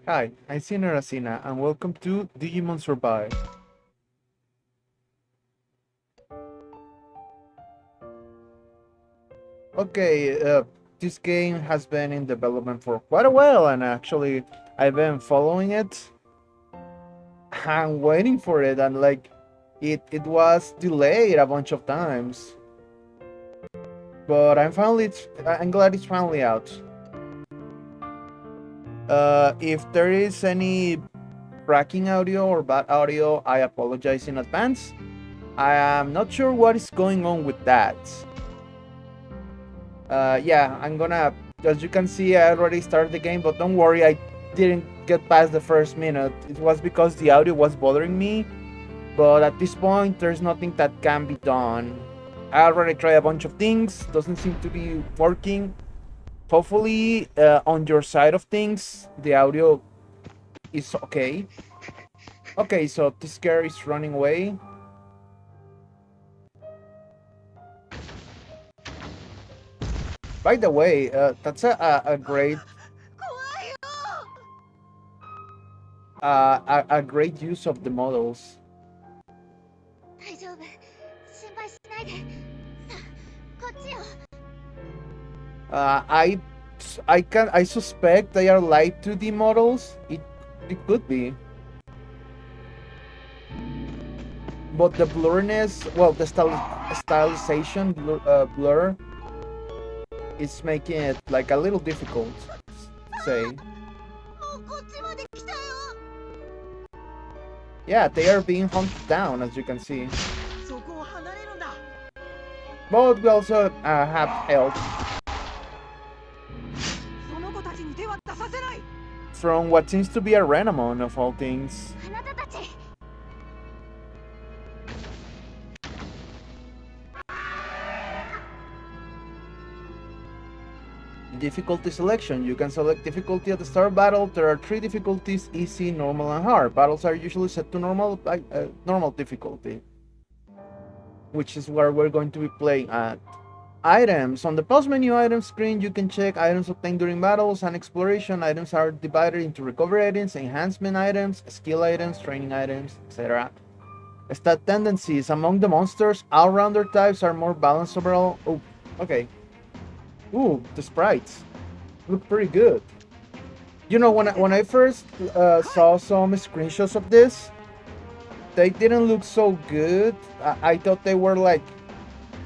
Hi, I'm Sinner Asina, and welcome to Digimon Survive. Okay, this game has been in development for quite a while, and actually, I've been following it and waiting for it, and it was delayed a bunch of times. But I'm glad it's finally out. If there is any cracking audio or bad audio, I apologize in advance. I am not sure what is going on with that. Yeah, I'm gonna. As you can see, I already started the game, but don't worry, I didn't get past the first minute. It was because the audio was bothering me, but at this point, there's nothing that can be done. I already tried a bunch of things, doesn't seem to be working. Hopefully, on your side of things, the audio is okay. Okay, so this girl is running away. By the way, that's a great a great use of the models. 大丈夫心配しないでさあこっちよ Uh, I I suspect they are light 2D models. It could be, but the blurriness, well, the stylization blur is making it like a little difficult. Say, もうこっちまで来たよ yeah, they are being hunted down as you can see. そこを離れるんだ But we also have help その子たちに手は出させない from what seems to be a Renamon of all things. あなたたち Difficulty selection. You can select difficulty at the start of battle. There are 3 difficulties: easy, normal, and hard. Battles are usually set to normal difficulty, which is where we're going to be playing at. Items. On the pause menu item screen, you can check items obtained during battles and exploration. Items are divided into recovery items, enhancement items, skill items, training items, etc. Stat tendencies. Among the monsters, all-rounder types are more balanced overall. Oh, okay. Ooh, the sprites look pretty good. You know, when I first saw some screenshots of this, they didn't look so good. I thought they were like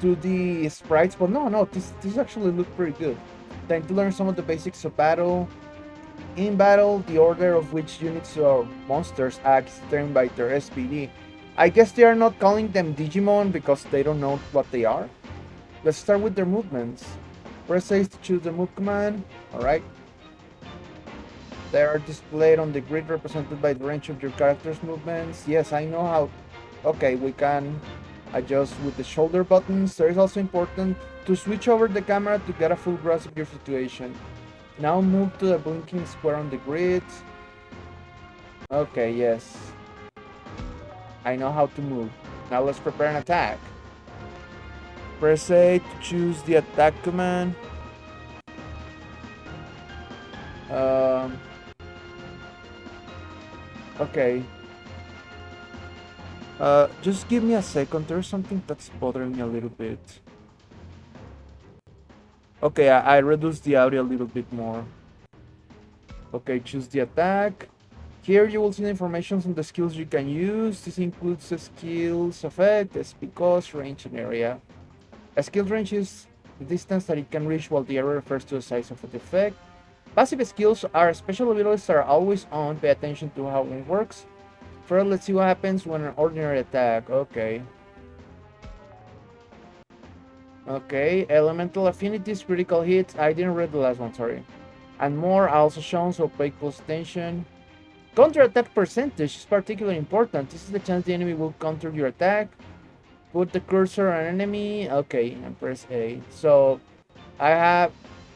2D sprites, but no, this actually looked pretty good. Time to learn some of the basics of battle. In battle, the order of which units or monsters act is determined by their SPD. I guess they are not calling them Digimon because they don't know what they are. Let's start with their movements. Press A to choose the move command. Alright. They are displayed on the grid represented by the range of your character's movements. Yes, I know how. Okay, we can adjust with the shoulder buttons. There is also important to switch over the camera to get a full grasp of your situation. Now move to the blinking square on the grid. Okay, yes. I know how to move. Now let's prepare an attack. Press A to choose the attack command. Okay. Just give me a second. There's something that's bothering me a little bit. Okay, I reduced the audio a little bit more. Okay, choose the attack. Here you will see the information on the skills you can use. This includes the skills effect, SP cost, range, and area. A skill range is the distance that it can reach, while the area refers to the size of the effect. Passive skills are special abilities that are always on. Pay attention to how it works. First, let's see what happens when an ordinary attack. Okay. Okay, elemental affinities, critical hits. I didn't read the last one, sorry. And more are also shown, so pay close attention. Counter attack percentage is particularly important. This is the chance the enemy will counter your attack. Put the cursor on enemy. Okay, and press A. So I have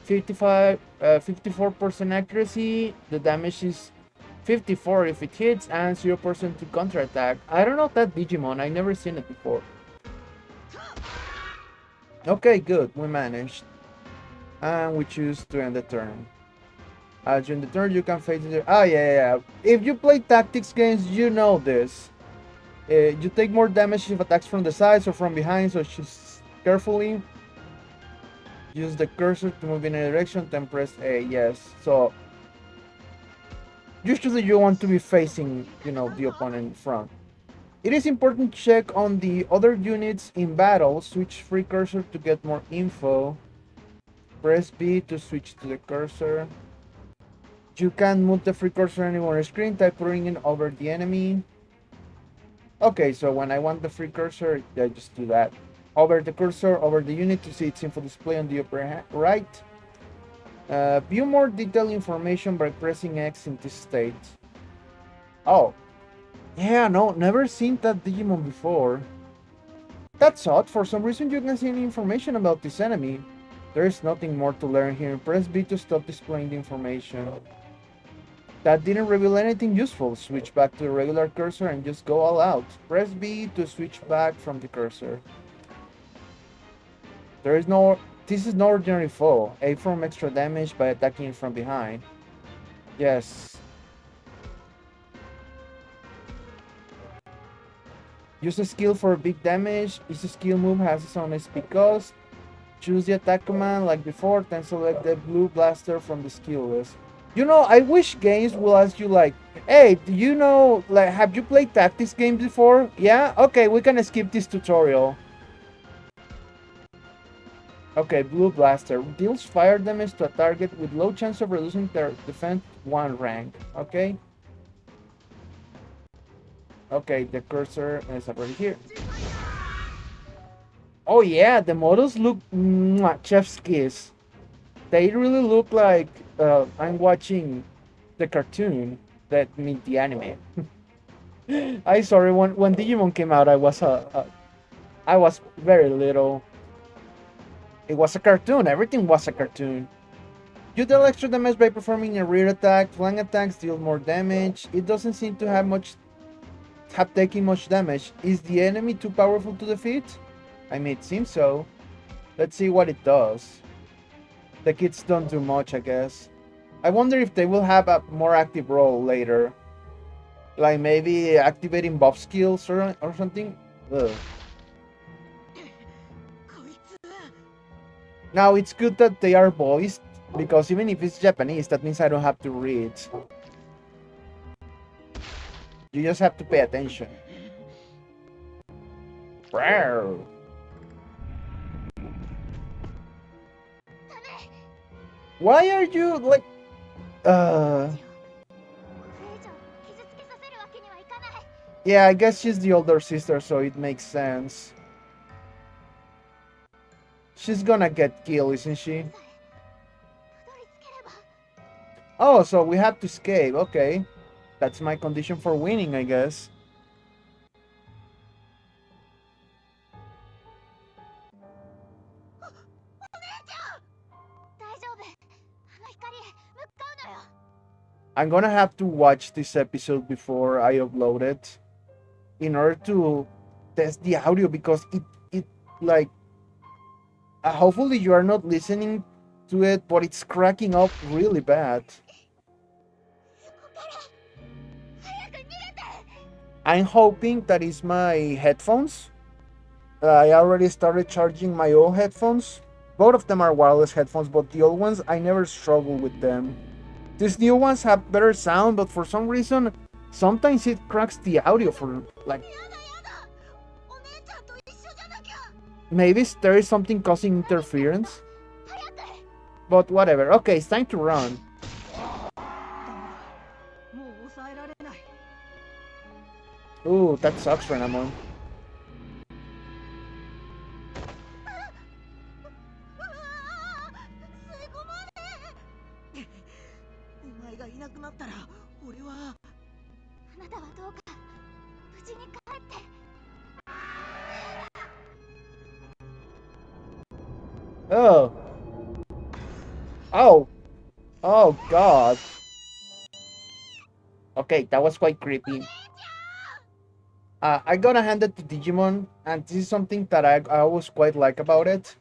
54% accuracy. The damage is 54 if it hits, and 0% to counter attack. I don't know that Digimon. I never seen it before. Okay, good. We managed. And we choose to end the turn. During the turn, you can face the. Oh, yeah. If you play tactics games, you know this. You take more damage if attacks from the sides or from behind, so choose carefully. Use the cursor to move in a direction, then press A. Yes. So usually you want to be facing, the opponent in front. It is important to check on the other units in battle. Switch free cursor to get more info. Press B to switch to the cursor. You can move the free cursor anywhere on the screen, type putting it over the enemy. Okay, so when I want the free cursor, I just do that. Over the cursor, over the unit to see its info display on the upper right. View more detailed information by pressing X in this state. Oh. Yeah, no, never seen that Digimon before. That's odd, for some reason you can see any information about this enemy. There is nothing more to learn here. Press B to stop displaying the information. That didn't reveal anything useful. Switch back to the regular cursor and just go all out. Press B to switch back from the cursor. This is no ordinary foe. A from extra damage by attacking from behind. Yes. Use a skill for big damage. Each skill move has its own SP cost. Choose the attack command like before, then select the blue blaster from the skill list. I wish games will ask you like, hey, do you know, like, have you played tactics games before? Yeah? Okay, we can skip this tutorial. Okay, blue blaster. Deals fire damage to a target with low chance of reducing their defense 1 rank. Okay? Okay, the cursor is already here. Oh yeah, the models look chef's kiss. They really look like I'm watching the cartoon that means the anime. I sorry when Digimon came out, I was very little. It was a cartoon. Everything was a cartoon. You deal extra damage by performing a rear attack. Flank attacks deal more damage. It doesn't seem to have taken much damage. Is the enemy too powerful to defeat? I mean, it seems so. Let's see what it does. The kids don't do much, I guess. I wonder if they will have a more active role later. Like maybe activating buff skills or something. Ugh. Now it's good that they are voiced, because even if it's Japanese, that means I don't have to read. You just have to pay attention. Rawr. Why are you like yeah, I guess she's the older sister, so it makes sense. She's gonna get killed, isn't she? Oh, so we have to escape. Okay. That's my condition for winning, I guess. I'm gonna have to watch this episode before I upload it in order to test the audio, because it like hopefully you are not listening to it, but it's cracking up really bad. I'm hoping that is my headphones. I already started charging my old headphones. Both of them are wireless headphones, but the old ones, I never struggle with them. These new ones have better sound, but for some reason, sometimes it cracks the audio for like... Maybe there is something causing interference. But whatever. Okay, it's time to run. Ooh, that sucks, Renamon. Oh. Oh. Oh, God. Okay, that was quite creepy. I gotta hand it to Digimon, and this is something that I always quite like about it,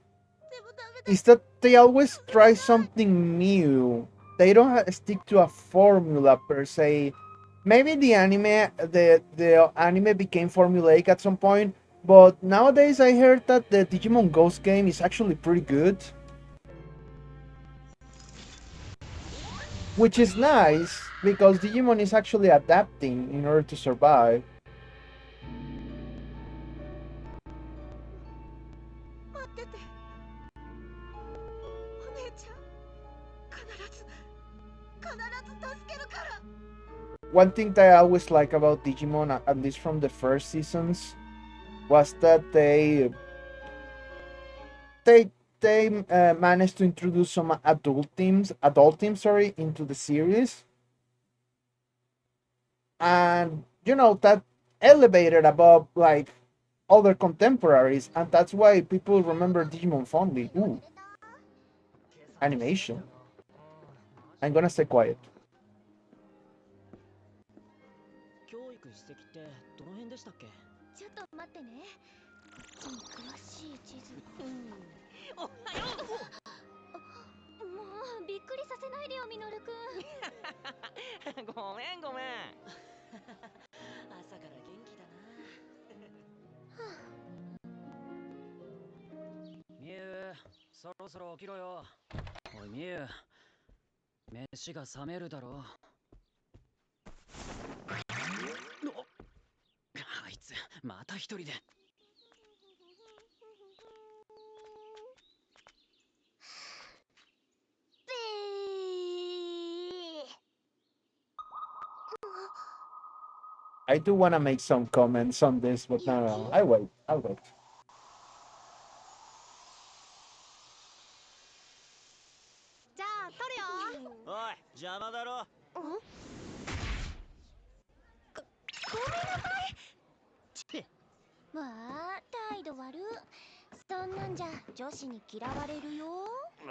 is that they always try something new. they don't stick to a formula per se. Maybe the anime became formulaic at some point, but nowadays I heard that the Digimon Ghost game is actually pretty good, which is nice because Digimon is actually adapting in order to survive. 待ってて。お姉ちゃん、必ず助けるから。One thing that I always like about Digimon, at least from the first seasons, was that they managed to introduce some adult themes, sorry, into the series, and that elevated above like other contemporaries, and that's why people remember Digimon fondly. Ooh, animation. I'm gonna stay quiet. 教育史跡ってどの辺でしたっけ？ちょっと待ってね。こっちに詳しい地図。おはよもうびっくりさせないでよ、ミノルくん。う。ごめんごめん。朝から元気だな。みゆ、そろそろ起きろよ。おいみゆ、飯が冷めるだろ。あいつまた一人で。I do want to make some comments on this, but no, I'll wait. じゃあ撮るよ。おい、邪魔だろ。ごめんなさい。わあ、態度悪。そんなんじゃ女子に嫌われるよ。う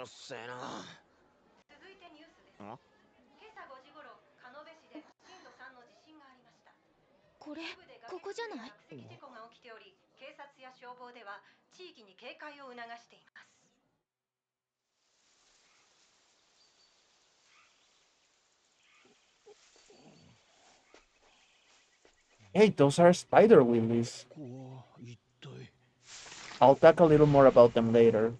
っせえな。続いてニュースです。ん？今朝5時頃、鹿野部市で震度3の地震がありました。これ、ここじゃない？落石事故が起きており、警察や消防では地域に警戒を促しています。Hey, those are spider lilies. こう一体。I'll talk a little more about them later.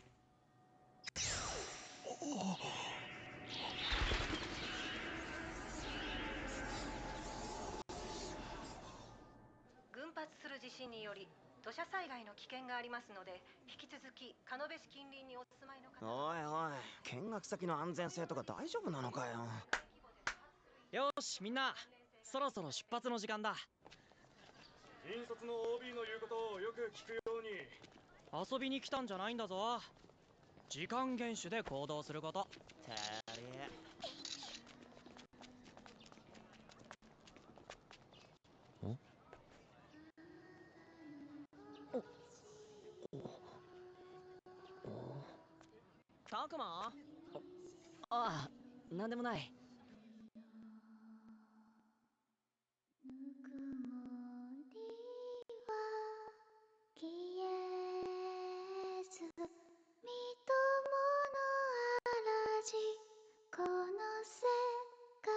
群発する地震により土砂災害の危険がありますので、引き続き鹿野部市近隣にお住まいの方。おいおい、見学先の安全性とか大丈夫なのかよ。よし、みんな、そろそろ出発の時間だ。引率の OB の言うことをよく聞くように。遊びに来たんじゃないんだぞ。時間厳守で行動すること。てれ。たくま？ああ、なんでもない。ぬくもりは消えず、みともの嵐、この世界、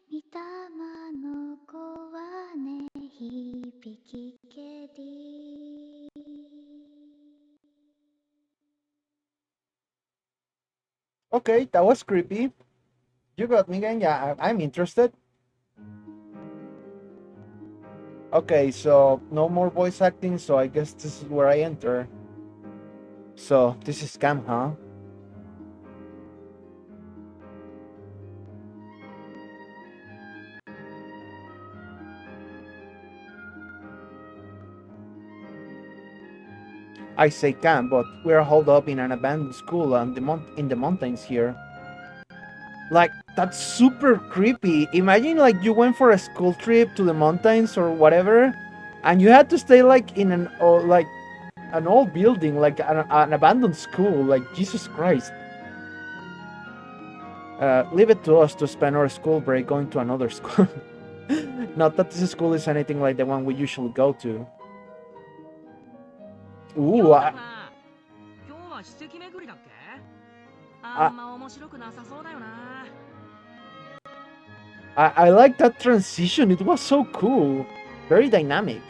みたまの子はね、響きけり。Okay, that was creepy. You got me again. Yeah, I'm interested. Okay, so no more voice acting, so I guess this is where I enter. So, this is Cam, huh? I say camp, but we're holed up in an abandoned school on in the mountains here. Like, that's super creepy. Imagine like you went for a school trip to the mountains or whatever, and you had to stay like in an old building, like an abandoned school. Like, Jesus Christ. Leave it to us to spend our school break going to another school. Not that this school is anything like the one we usually go to. Ooh, 今日は史跡巡りだっけ？ I like that transition. It was so cool. Very dynamic.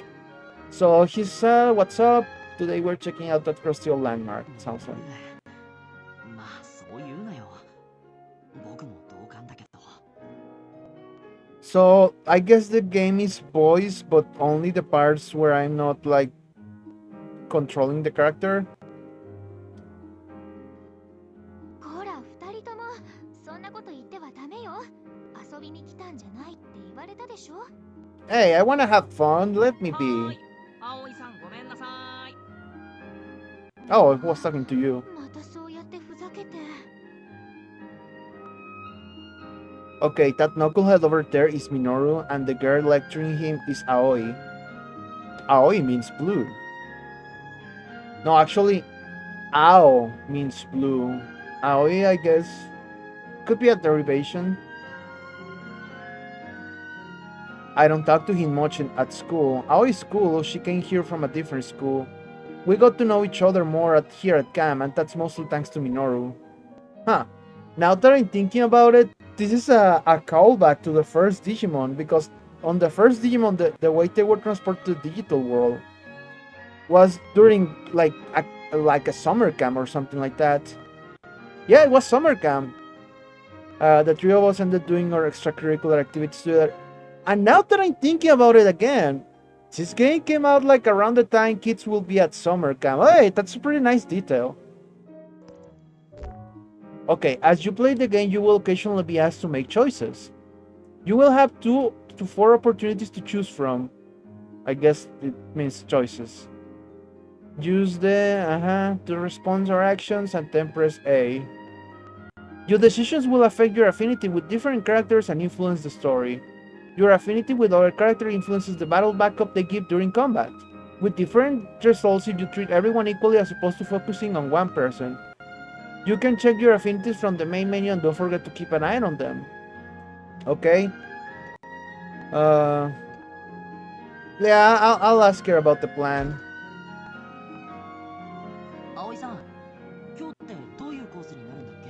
So he's, what's up? Today we're checking out that crusty old landmark, it sounds like. まあそう言うなよ。僕も同感だけど。 So I guess the game is voice, but only the parts where I'm not like controlling the character. こら二人ともそんなこと言ってはダメよ。遊びに来たんじゃないって言われたでしょ。 Hey, I wanna have fun. Let me は be. ーい。葵さんごめんなさい。 Oh, I was talking to you. またそうやってふざけて。 Okay, that knucklehead over there is Minoru, and the girl lecturing him is Aoi. Aoi means blue. No, actually, Ao means blue. Aoi, I guess, could be a derivation. I don't talk to him much at school. Aoi's cool, she came here from a different school. We got to know each other more here at camp, and that's mostly thanks to Minoru. Huh. Now that I'm thinking about it, this is a callback to the first Digimon, because on the first Digimon, the way they were transported to the digital world was during like a summer camp or something like that. Yeah, it was summer camp. The three of us ended doing our extracurricular activities together. And now that I'm thinking about it again, this game came out like around the time kids will be at summer camp. Hey, that's a pretty nice detail. Okay, as you play the game, you will occasionally be asked to make choices. You will have 2 to 4 opportunities to choose from. I guess it means choices. Use the to respond or actions and then press A. Your decisions will affect your affinity with different characters and influence the story. Your affinity with other characters influences the battle backup they give during combat, with different results if you treat everyone equally as opposed to focusing on one person. You can check your affinities from the main menu and don't forget to keep an eye on them. Okay. Yeah, I'll ask her about the plan. 葵さん、今日ってどういうコースになるんだっけ？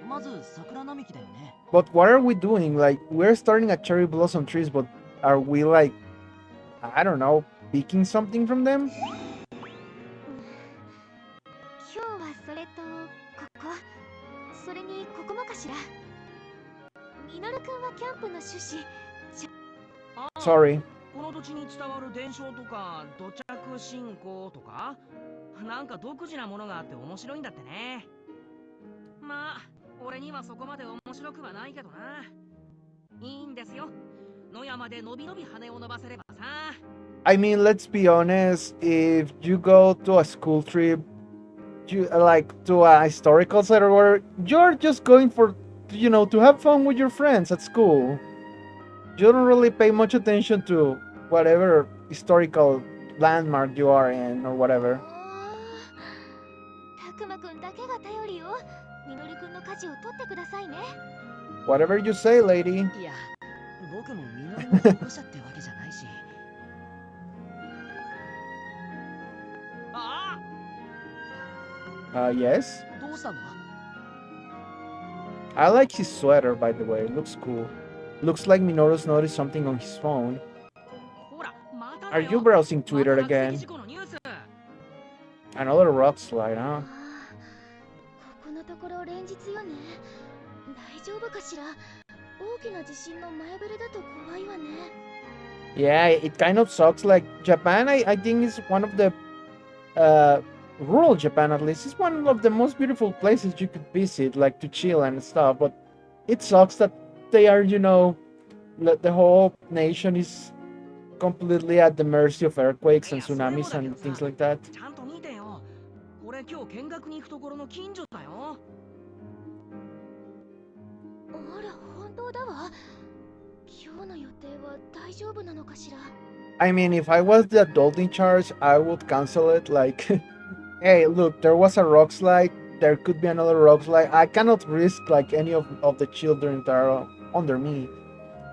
まず桜並木だよね。 But what are we doing? Like, we're starting at cherry blossom trees, but are we like, I don't know, picking something from them? 今日はそれとここ、それにここもかしら。ミノル君はキャンプの趣旨。ああ、 Sorry. この土地に伝わる伝承とか土着信仰とかなんか独自なものがあって面白いんだってね。まあ俺にはそこまで面白くはないけどな。いいんですよ。野山でのびのび羽を伸ばせればさ。 I mean, let's be honest, if you go to a school trip, you like to a historical site or where you're just going for, to have fun with your friends at school. You don't really pay much attention to whatever historical landmark you are in or whatever. たくまくんだけが頼りよ。ミノル君の舵を取ってくださいね。 Whatever you say, lady. いや、僕も実りの保護者ってわけじゃないし。ああ、 Yes? どうしたの？ I like his sweater, by the way. It looks cool. Looks like Minoru's noticed something on his phone. ほら、まただ Are よ。 you browsing また Twitter 落石 again? 事故のニュース。 Another rock slide, huh? ここのところ連日よね。大丈夫かしら。大きな地震の前触れだと怖いわね。 Yeah, it kind of sucks. Like, Japan, I think is one of the rural Japan, at least, is one of the most beautiful places you could visit, like to chill and stuff. But it sucks that they are, the whole nation is completely at the mercy of earthquakes and tsunamis and things like that. ちゃんと見てよ。これ今日見学に行くところの近所だよ。あら、本当だわ。今日の予定は大丈夫なのかしら。 I mean, if I was the adult in charge, I would cancel it. Like, hey, look, there was a rock slide. There could be another rock slide. I cannot risk like any of the children that are under me.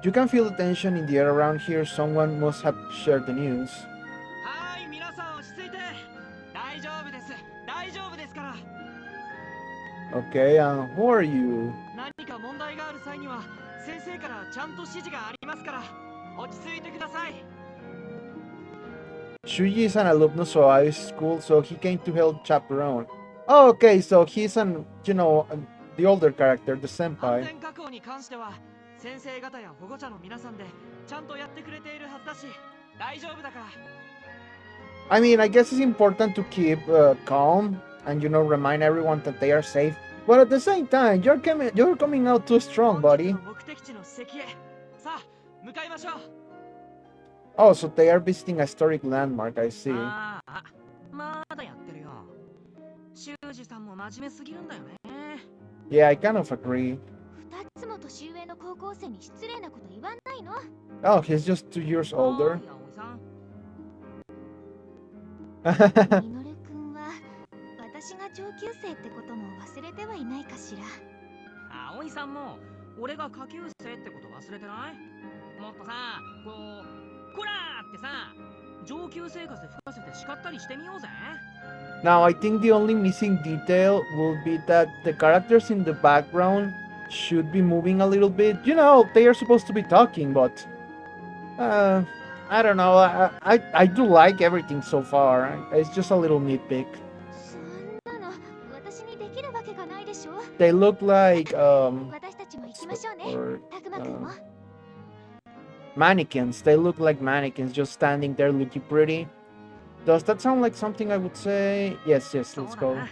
You can feel the tension in the air around here. Someone must have shared the news. はい、皆さん落ち着いて。大丈夫です。大丈夫ですから。Okay, and who are you? 何か問題がある際には先生からちゃんと指示がありますから落ち着いてください。 Shuji is an alumnus of high school, so he came to help chaperone. Oh, okay, so he's the older character, the 安 senpai. 全確保に関しては先生方や保護者の皆さんでちゃんとやってくれているはずだし大丈夫だから。 I mean, I guess it's important to keep calm and remind everyone that they are safe. But at the same time, you're coming out too strong, 本 buddy. 日の目的地の史跡へさあ向かいましょう。 Oh, so they are visiting a historic landmark. I see. ああまだやってるよ。修二さんも真面目すぎるんだよね。 Yeah, I kind of agree. 二つも年上の高校生に失礼なこと言わないの。 Oh, he's just 2 years older. はい葵さん。ミノル君は私が上級生ってことも忘れてはいないかしら。葵さんも俺が下級生ってこと忘れてない？もっとさこうこらーってさ上級生活で吹かせて叱ったりしてみようぜ。 Now, I think the only missing detail will be that the characters in the background should be moving a little bit. They are supposed to be talking, but I don't know. I do like everything so far. It's just a little nitpick. そんなの私にできるわけがないでしょ。 They look like 私たちも行きましょうね。 or たくまくんも。 mannequins. They look like mannequins just standing there looking pretty. Does that sound like something I would say? Yes, そ let's うだ go. な。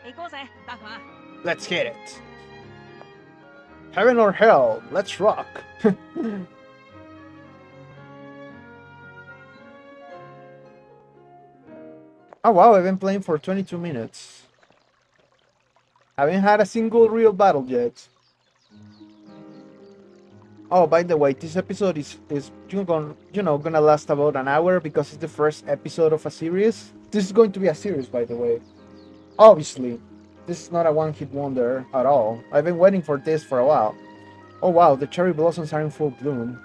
行こうぜタフマ。 Let's hit it. Heaven or hell, let's rock. Oh wow, I've been playing for 22 minutes. Haven't had a single real battle yet. Oh, by the way, this episode is gonna last about an hour because it's the first episode of a series. This is going to be a series, by the way. Obviously, this is not a one-hit wonder at all. I've been waiting for this for a while. Oh wow, the cherry blossoms are in full bloom.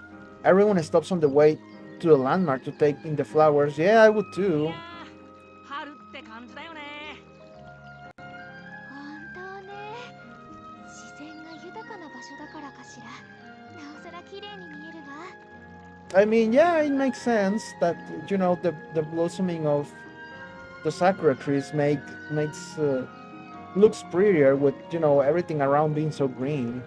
Everyone stops on the way to the landmark to take in the flowers. Yeah, I would い too. やー春って感じだよね。本当ね。自然が豊かな場所だからかしら。なおさら綺麗に見えるわ。 I mean, yeah, it makes sense that the blossoming of the sakura trees makes looks prettier with everything around being so green.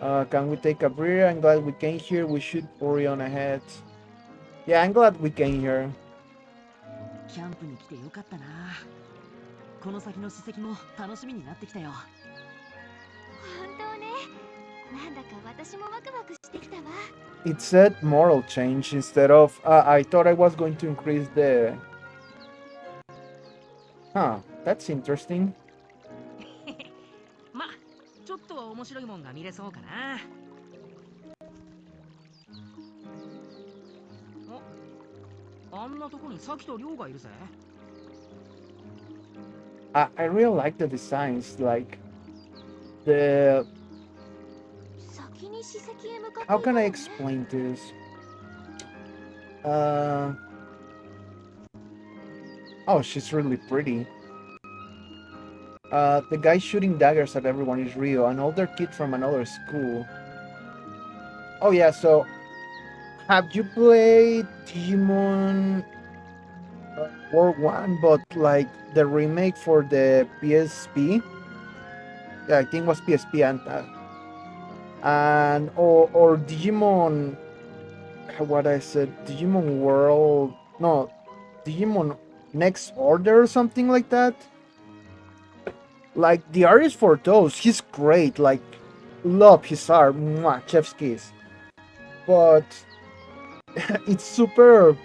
Can we take a breather? I'm glad we came here. We should hurry on ahead. Yeah, I'm glad we came here. キャンプに来てよかったな。この先の史跡も楽しみになってきたよ。本当ね。なんだか私もワクワクしてきたわ。 It said moral change instead of. I thought I was going to increase the. Huh, that's interesting. まあちょっとは面白いもんが見れそうかな。お、あんなとこにサキとリョウがいるぜ。 I really like the designs, like the. 先に史跡へ向かっている How can の I ね。 explain this? Oh, she's really pretty. The guy shooting daggers at everyone is Rio, an older kid from another school. Oh yeah, so have you played Digimon World 1, but like the remake for the PSP? Yeah, I think it was PSP and or Digimon. What I said, Digimon World? No, Digimon Next Order or something like that. Like the artist for those, he's great. Like, love his art, mwah, chef's kiss. But it's super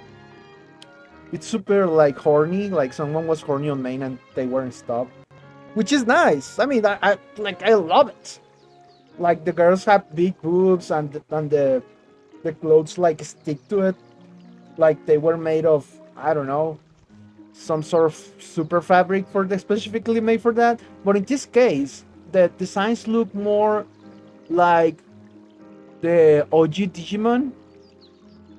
like horny. Like someone was horny on main and they weren't stopped, which is nice. I mean, I love it. Like the girls have big boobs and the clothes like stick to it, like they were made of, I don't know, some sort of super fabric specifically made for that. But in this case, the designs look more like the OG Digimon,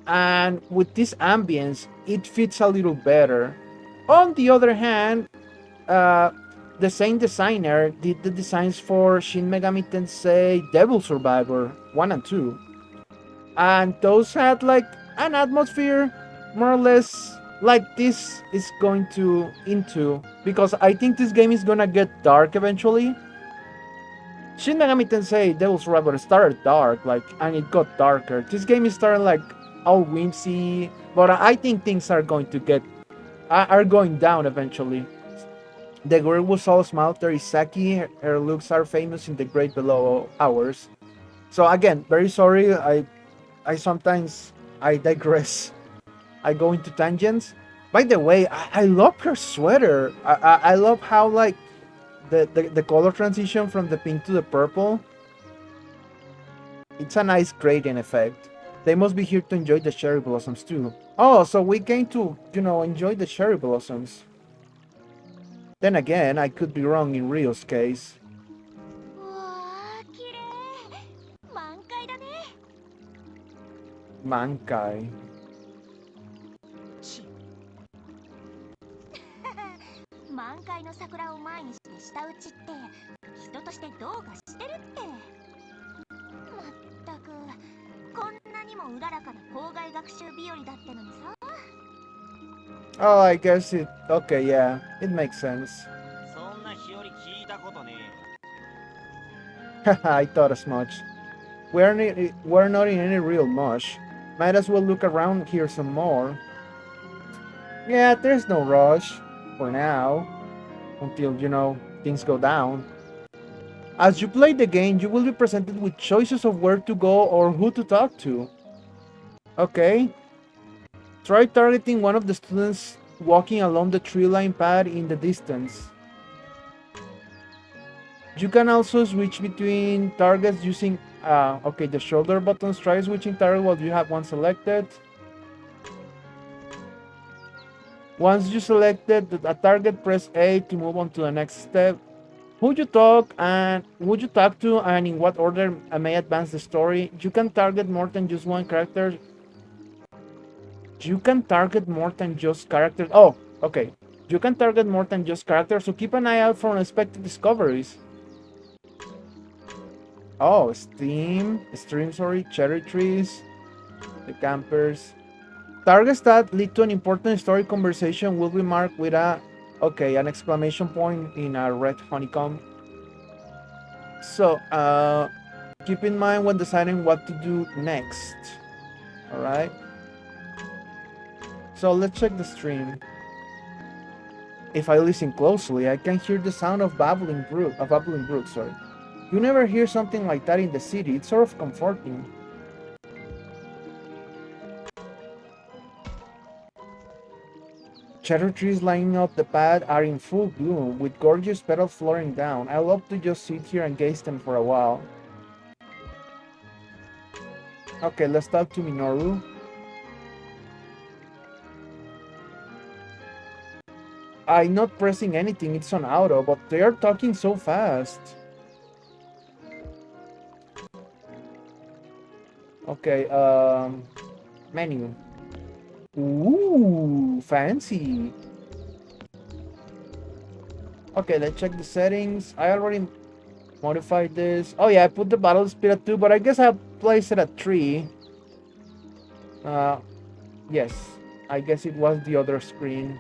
and with this ambience, it fits a little better. On the other hand, the same designer did the designs for Shin Megami Tensei Devil Survivor 1 and 2. And those had like an atmosphere more or less like this is going to into, because I think this game is gonna get dark eventually. Shin Megami Tensei Devil Survivor started dark, like, and it got darker. This game is starting like all whimsy, but I think things are going to get are going down eventually. The girl was all smile, Terisaki. Her looks are famous in the Great Below Hours. So again, very sorry. I sometimes I digress. I go into tangents. By the way, I love her sweater. I love how like the color transition from the pink to the purple. It's a nice gradient effect. They must be here to enjoy the cherry blossoms too. Oh, so we came to, enjoy the cherry blossoms. Then again, I could be wrong in Rio's case. うわー、綺麗。満開だね。Mankai. 満開の桜を前にして舌打ちって人としてどうかしてるって。まったくこんなにもうららかな校外学習日和だってのにさ。 Oh, I guess it. Okay, yeah, it makes sense. そんな日和聞いたことね Haha, I thought as much. We're not in any real mush. Might as well look around here some more. Yeah, there's no rush for now. Until, things go down. As you play the game, you will be presented with choices of where to go or who to talk to. Okay. Try targeting one of the students walking along the tree line path in the distance. You can also switch between targets using the shoulder buttons. Try switching target while you have one selected. Once you selected a target, press A to move on to the next step. Who you talk and would you talk to and in what order may advance the story. You can target more than just one character. You can target more than just characters. Oh, okay. You can target more than just characters, so keep an eye out for unexpected discoveries. Oh, cherry trees, the campers. Targets that lead to an important story conversation will be marked with an exclamation point in a red honeycomb. So, keep in mind when deciding what to do next. Alright? So let's check the stream. If I listen closely, I can hear the sound of babbling brook, sorry. You never hear something like that in the city. It's sort of comforting. Cherry trees lining up the path are in full bloom, with gorgeous petals flowing down. I love to just sit here and gaze them for a while. Okay, let's talk to Minoru. I'm not pressing anything, it's on auto, but they are talking so fast. Okay, menu. Ooh, fancy. Okay, let's check the settings. I already modified this. Oh yeah, I put the battle speed at 2, but I guess I'll place it at 3. Yes, I guess it was the other screen.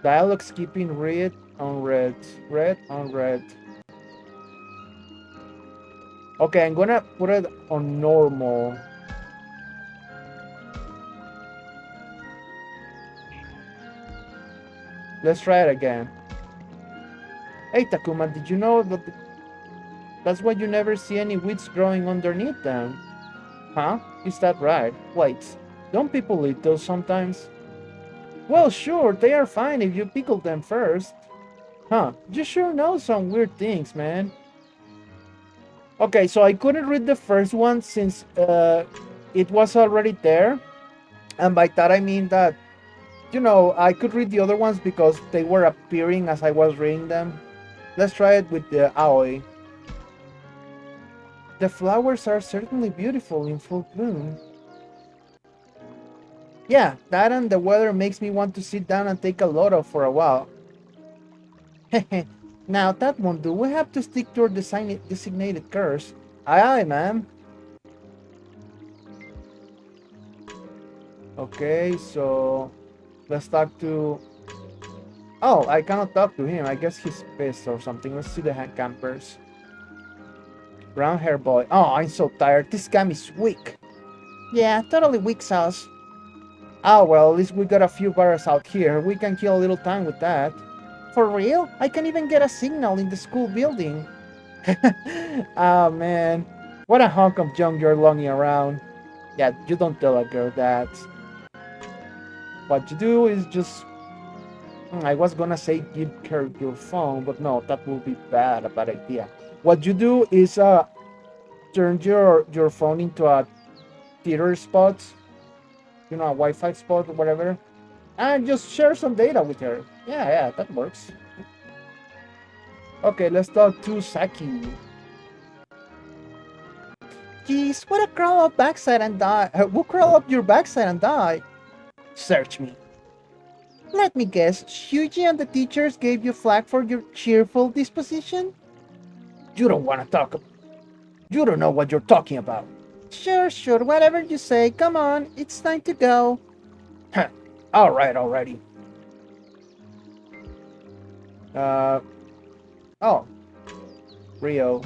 Dialogue skipping red on red. Red on red. Okay, I'm gonna put it on normal. Let's try it again. Hey Takuma, did you know that's why you never see any weeds growing underneath them? Huh? Is that right? Wait, don't people eat those sometimes? Well, sure, they are fine if you pickle them first. Huh, you sure know some weird things, man. Okay, so I couldn't read the first one since it was already there. And by that I mean that, I could read the other ones because they were appearing as I was reading them. Let's try it with the Aoi. The flowers are certainly beautiful in full bloom. Yeah, that and the weather makes me want to sit down and take a load off for a while. Now that won't do. We have to stick to our designated course. Aye, aye, ma'am. Okay, so let's talk to. Oh, I cannot talk to him. I guess he's pissed or something. Let's see the hand campers. Brown hair boy. Oh, I'm so tired. This scam is weak. Yeah, totally weak sauce. Oh, well, at least we got a few barrels out here. We can kill a little time with that. For real? I can even get a signal in the school building. Oh, man. What a hunk of junk you're lugging around. Yeah, you don't tell a girl that. What you do is just... I was gonna say give her your phone, but no, that would be bad, a bad idea. What you do is turn your phone into a theater spot, you know, a Wi-Fi spot or whatever, and just share some data with her. Yeah, that works. Okay, let's talk to Saki. Geez, what a crawl up backside and die. We'll crawl up your backside and die. Search me. Let me guess, Shuji and the teachers gave you flack for your cheerful disposition? You don't want to talk. You don't know what you're talking about. Sure, whatever you say. Come on, it's time to go. Huh. All right, already. Uh, oh, Rio.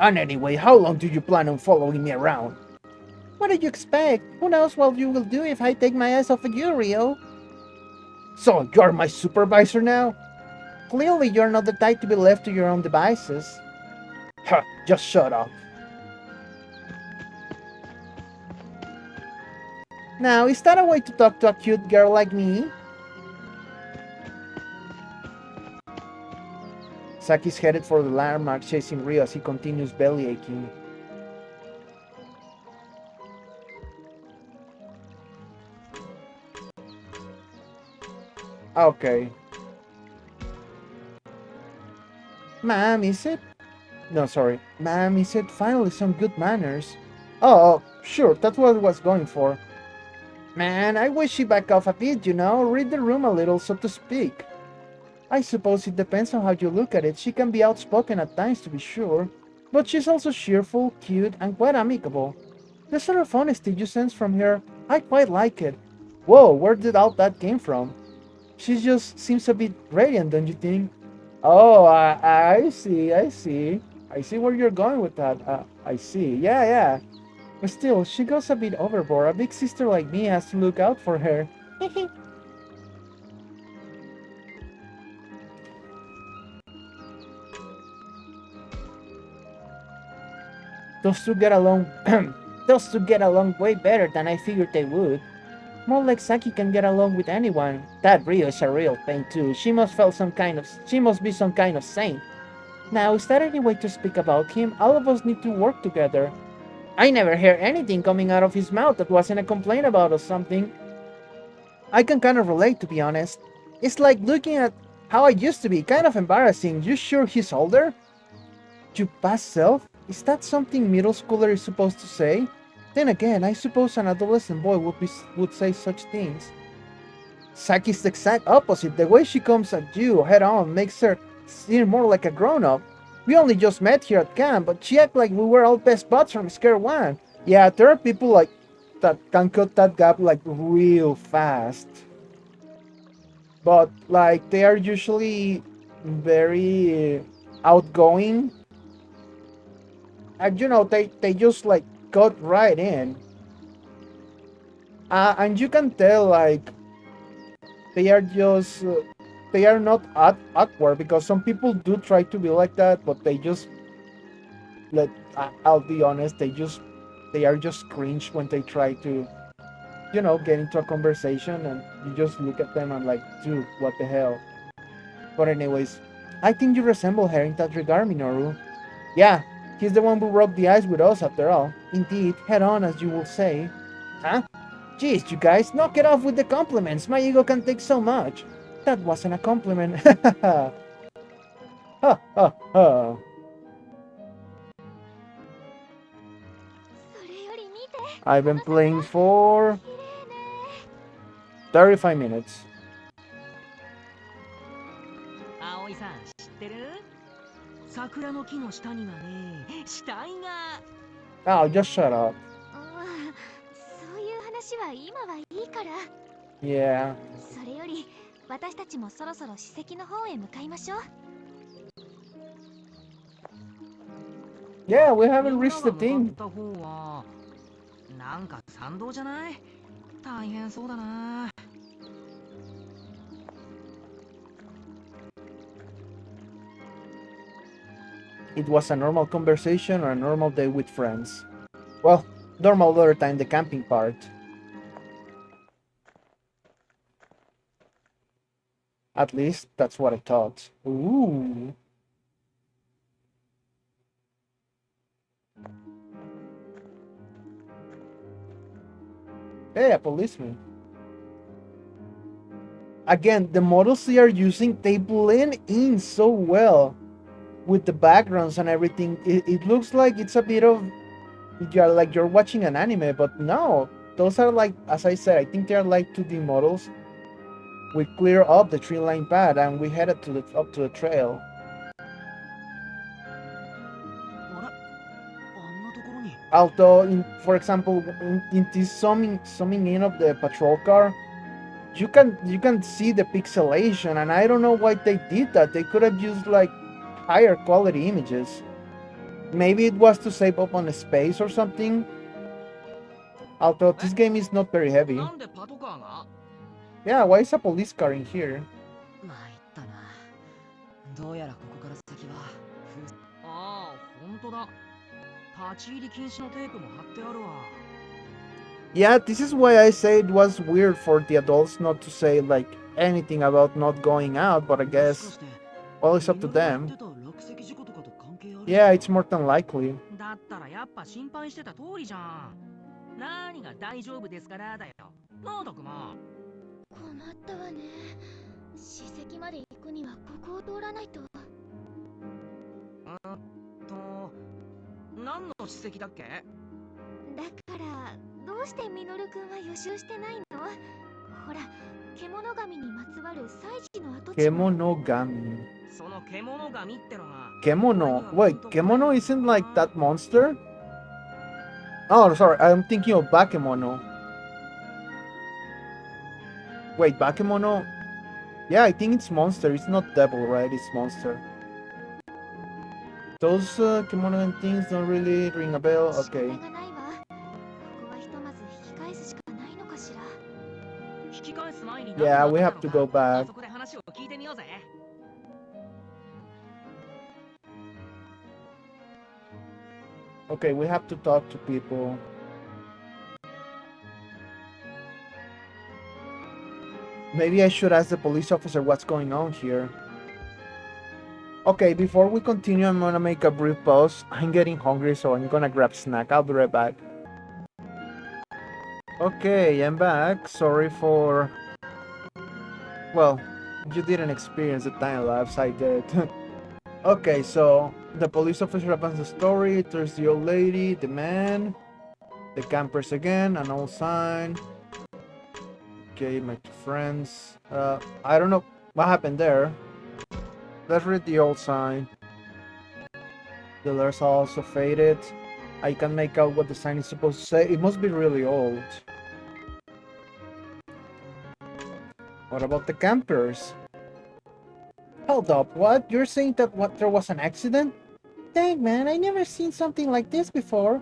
And anyway, how long do you plan on following me around? What do you expect? Who knows what you will do if I take my eyes off of you, Rio? So, you're my supervisor now? Clearly, you're not the type to be left to your own devices. Huh, just shut up. Now, is that a way to talk to a cute girl like me? Saki's headed for the landmark, chasing Rio as he continues belly aching. Okay. Ma'am, is it? No, sorry. Ma'am, is it finally some good manners? Oh, sure, that's what I was going for. Man, I wish she back off a bit, you know, read the room a little, so to speak. I suppose it depends on how you look at it. She can be outspoken at times, to be sure, but she's also cheerful, cute, and quite amicable. The sort of honesty you sense from her, I quite like it. Whoa, where did all that came from? She just seems a bit radiant, don't you think? Oh, I see, I see. I see where you're going with that. I see. Yeah. But still, she goes a bit overboard. A big sister like me has to look out for her. Those two get along. Those two get along way better than I figured they would. More like Saki can get along with anyone. That Rio is a real pain too. She must be some kind of saint. Now, is there any way to speak about him? All of us need to work together. I never heard anything coming out of his mouth that wasn't a complaint about or something. I can kind of relate, to be honest. It's like looking at how I used to be, kind of embarrassing. You sure he's older? You past self? Is that something middle schooler is supposed to say? Then again, I suppose an adolescent boy would say such things. Saki's the exact opposite. The way she comes at you head on makes her seem more like a grown-up. We only just met here at camp, but she acted like we were all best buds from square one. Yeah, there are people like that can cut that gap like real fast. But like they are usually very outgoing. And you know, they just like got right in. And you can tell like they are just they are not awkward because some people do try to be like that, but they just let I'll be honest, they are just cringe when they try to get into a conversation, and you just look at them and like, dude, what the hell. But anyways, I think you resemble her in that regard, Minoru. Yeah, he's the one who broke the ice with us after all. Indeed, head on, as you will say. Huh? Jeez, you guys, knock it off with the compliments. My ego can take so much. That wasn't a compliment. Ha ha ha. I've been playing for 35 minutes. 桜の木の下にはね、死体が。Oh, just shut up. そういう話は今はいいから。 Yeah. それより私たちもそろそろ史跡の方へ向かいましょう。 Yeah, we haven't みんな reached が the 向かっ thing. た方はなんか参道じゃない？大変そうだな。It was a normal conversation or a normal day with friends. Well, normal other time the camping part. At least that's what I thought. Ooh. Hey, a policeman. Again, the models they are using, they blend in so well with the backgrounds and everything. It looks like it's a bit of you're watching an anime, but no, those are like, as I said, I think they are like 2D models. We clear up the tree line path and we headed to the up to the trail. あれ、あんなところに。 Although, for example, in this zooming in of the patrol car, you can see the pixelation, and I don't know why they did that. They could have used like higher quality images. Maybe it was to save up on the space or something. Although this game is not very heavy. なんでパトカーが？ Yeah, why is a police car in here? 参ったな。どうやらここから先はああ、本当だ。立ち入り禁止のテープも貼ってあるわ。 Yeah, this is why I say it was weird for the adults not to say like anything about not going out, but I guess, well, it's up to them. Yeah, it's more than likely. だったらやっぱ心配してた通りじゃん。何が大丈夫ですからだよ。なあ、たくま。困ったわね。史跡まで行くにはここを通らないと。何の史跡だっけ？だからどうしてミノルくんは予習してないの？ほら、獣神にまつわる祭事の跡地も。Kemonogami. その獣神ってのが。 Kemono. Wait, Kemono isn't like that monster? Oh, sorry, I'm thinking of Bakemono. Wait, Bakemono? Yeah, I think it's monster. It's not devil, right? It's monster. Those Kemono and things don't really ring a bell. Okay. 仕方がないわ。ここはひとまず引き返すしかないのかしら。引き返す前に。 Yeah, we have to go back. あそこで話を聞いてみようぜ。 Okay, we have to talk to people. Maybe I should ask the police officer what's going on here. Okay, before we continue, I'm gonna make a brief pause. I'm getting hungry, so I'm gonna grab a snack. I'll be right back. Okay, I'm back. Sorry for... Well, you didn't experience the time lapse, I did. Okay, so the police officer opens the story. There's the old lady, the man, the campers again, an old sign. Okay, my two friends. I don't know what happened there. Let's read the old sign. The letters are also faded. I can't make out what the sign is supposed to say. It must be really old. What about the campers? Hold up, what? You're saying that there was an accident? Dang man, I never seen something like this before.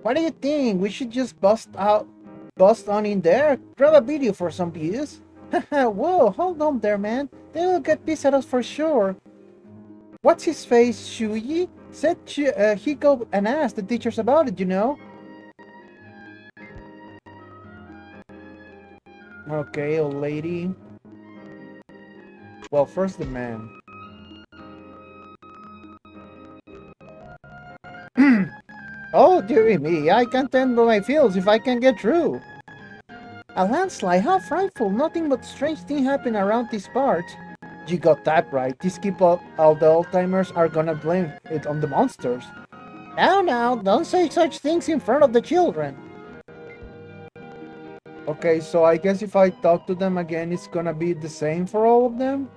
What do you think? We should just bust on in there? Grab a video for some views? Haha, whoa, hold on there man. They will get pissed at us for sure. What's his face, Shuyi? Said he'd go and ask the teachers about it, you know? Okay, old lady. Well, first the man. Oh, dearie me, I can't tend by my feels if I can get through. A landslide? How frightful! Nothing but strange things happen around this part. You got that right. These people, all the old-timers are gonna blame it on the monsters. Now, don't say such things in front of the children. Okay, so I guess if I talk to them again, it's gonna be the same for all of them?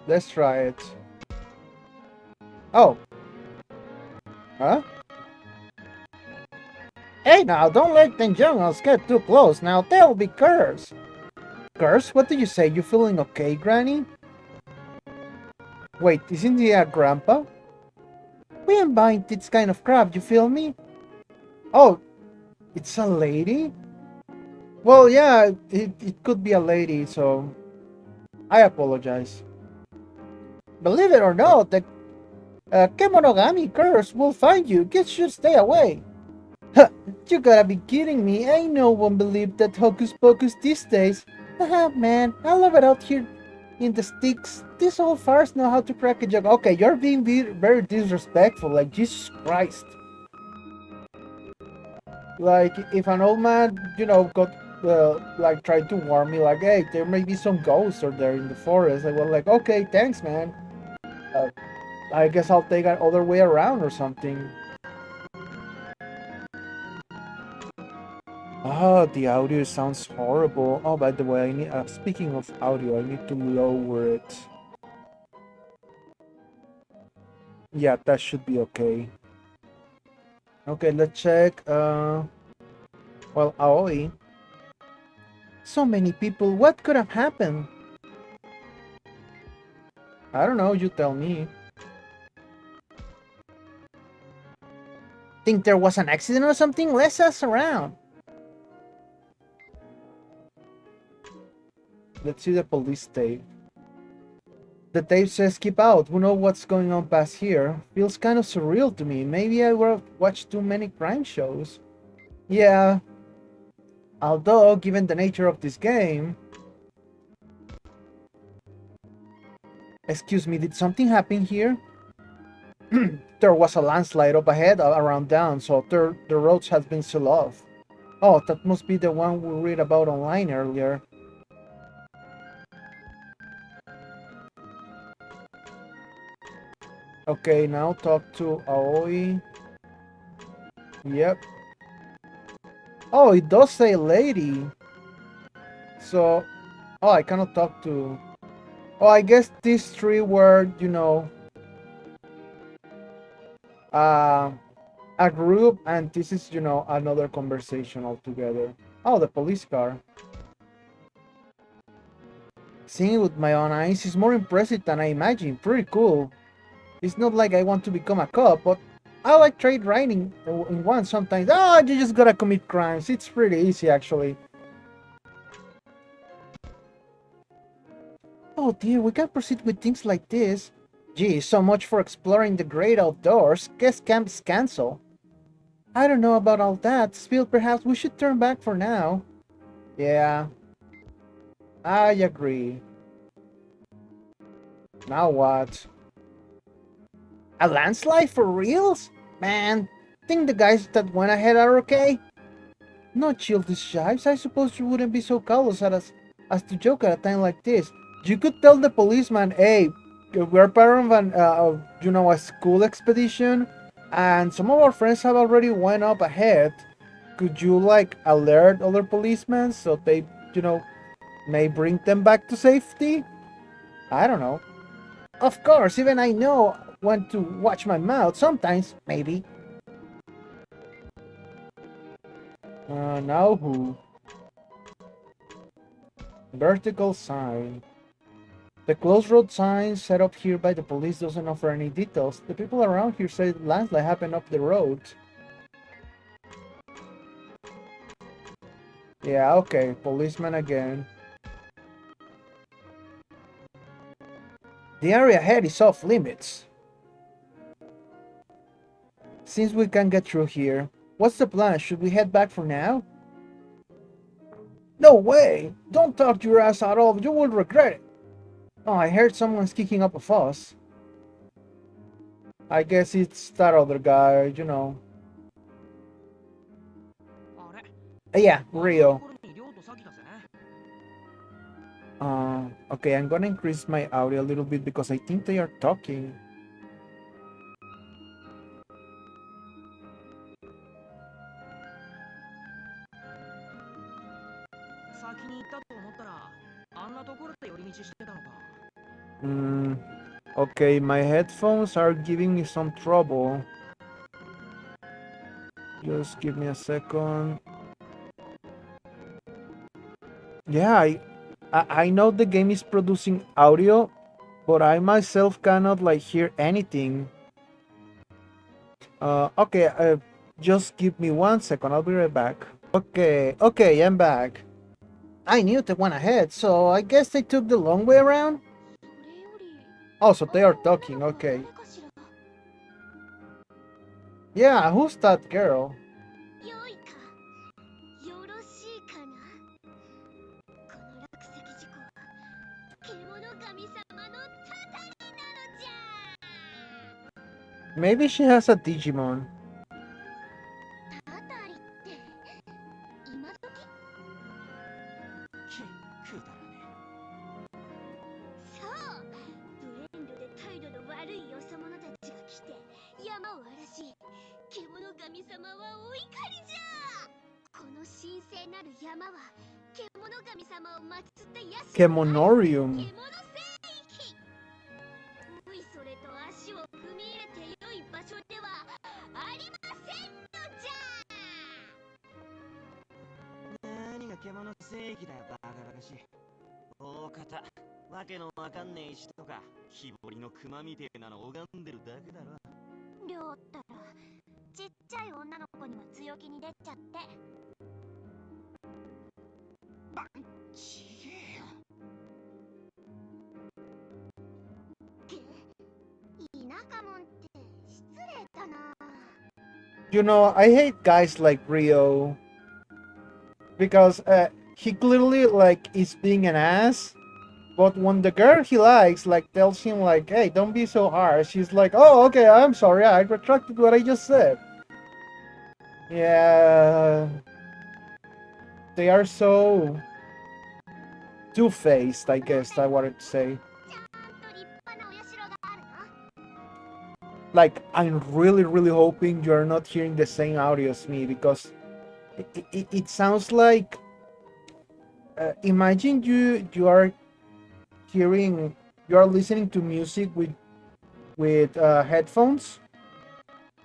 Let's try it. Oh. Huh? Hey now, don't let the jungles get too close. Now they'll be cursed. Cursed? What did you say? You feeling okay, Granny? Wait, isn't he a grandpa? We ain't buying this kind of crap, you feel me? Oh, it's a lady? Well, yeah, it could be a lady, so I apologize. Believe it or not, the Kemonogami curse will find you. Kids should stay away. Huh, you gotta be kidding me. Ain't no one believed that hocus pocus these days. Haha, man, I love it out here in the sticks. These old farts know how to crack a joke. Okay, you're being very disrespectful, like Jesus Christ. Like, if an old man, got, like, tried to warn me, like, hey, there may be some ghosts out there in the forest, I was like, okay, thanks, man. Uh, I guess I'll take an other way around or something. Oh, the audio sounds horrible. Oh, by the way, speaking of audio, I need to lower it. Yeah, that should be okay. Okay, let's check. Well, Aoi. So many people, what could have happened? I don't know, you tell me. Think there was an accident or something? Let's ask around. Let's see the police tape. The tape says keep out. Who knows what's going on past here? Feels kind of surreal to me. Maybe I watched too many crime shows. Yeah. Although, given the nature of this game... Excuse me, did something happen here? There was a landslide up ahead around down, so the roads have been sealed off. Oh, that must be the one we read about online earlier. Okay, now talk to Aoi. Yep. Oh, it does say lady. So, oh, I cannot talk to... Oh, I guess these three were, uh, a group, and this is, another conversation altogether. Oh, the police car. Seeing it with my own eyes is more impressive than I imagined. Pretty cool. It's not like I want to become a cop, but I like trade writing in one sometimes. Oh, you just gotta commit crimes. It's pretty easy, actually. Oh dear, we can't proceed with things like this. Gee, so much for exploring the great outdoors. Guess camp's cancel. I don't know about all that. Still, perhaps we should turn back for now. Yeah, I agree. Now what? A landslide for reals? Man, think the guys that went ahead are okay? Not childish jibes. I suppose you wouldn't be so callous as to joke at a time like this. You could tell the policeman, hey, we're part of a school expedition, and some of our friends have already went up ahead. Could you, like, alert other policemen so they, may bring them back to safety? I don't know. Of course, even I know when to watch my mouth sometimes, maybe. Now who? Vertical sign. The closed road sign set up here by the police doesn't offer any details. The people around here say the landslide happened up the road. Yeah, okay, policeman again. The area ahead is off limits. Since we can't get through here, what's the plan? Should we head back for now? No way! Don't talk your ass at all, you will regret it! Oh, I heard someone's kicking up a fuss. I guess it's that other guy. Yeah, Rio. Okay, I'm gonna increase my audio a little bit because I think they are talking. Hmm. Okay, my headphones are giving me some trouble. Just give me a second. Yeah, I know the game is producing audio, but I myself cannot like hear anything. Okay, just give me 1 second. I'll be right back. Okay, I'm back. I knew they went ahead, so I guess they took the long way around. それより Oh, so they あ are の女の talking. 子は Okay. 誰かしら。 Yeah, who's that girl? よいか、よろしいかな。この落石事故は獣神様のたたりなのじゃ。 Maybe she has a Digimon. たたりって今時。くだらねそう、ブレンドで態度の悪いよそ者たちが来て山を荒らし、獣神様はお怒りじゃ。この神聖なる山は獣神様を祀った社。 Kemonorium. 獣聖域。おいそれと足を踏み入れて良い場所ではありませんのじゃ。何が獣聖域だよ、バカバカしい。大方わけのわかんねえ石とか木彫りの熊みてえなの拝んでるだけだろ。りょうったらちっちゃい女の子にも強気に出ちゃって。ちげえよ。田舎もんって失礼だな。 You know, I hate guys like Rio because he clearly like is being an ass. But when the girl he likes like tells him like, "Hey, don't be so harsh," he's like, "Oh, okay, I'm sorry. I retracted what I just said." Yeah, they are so two-faced, I guess I wanted to say. ちゃんと立派なお社があるの。 Like, I'm really hoping you're not hearing the same audio as me because it sounds like imagine you are hearing you are listening to music with headphones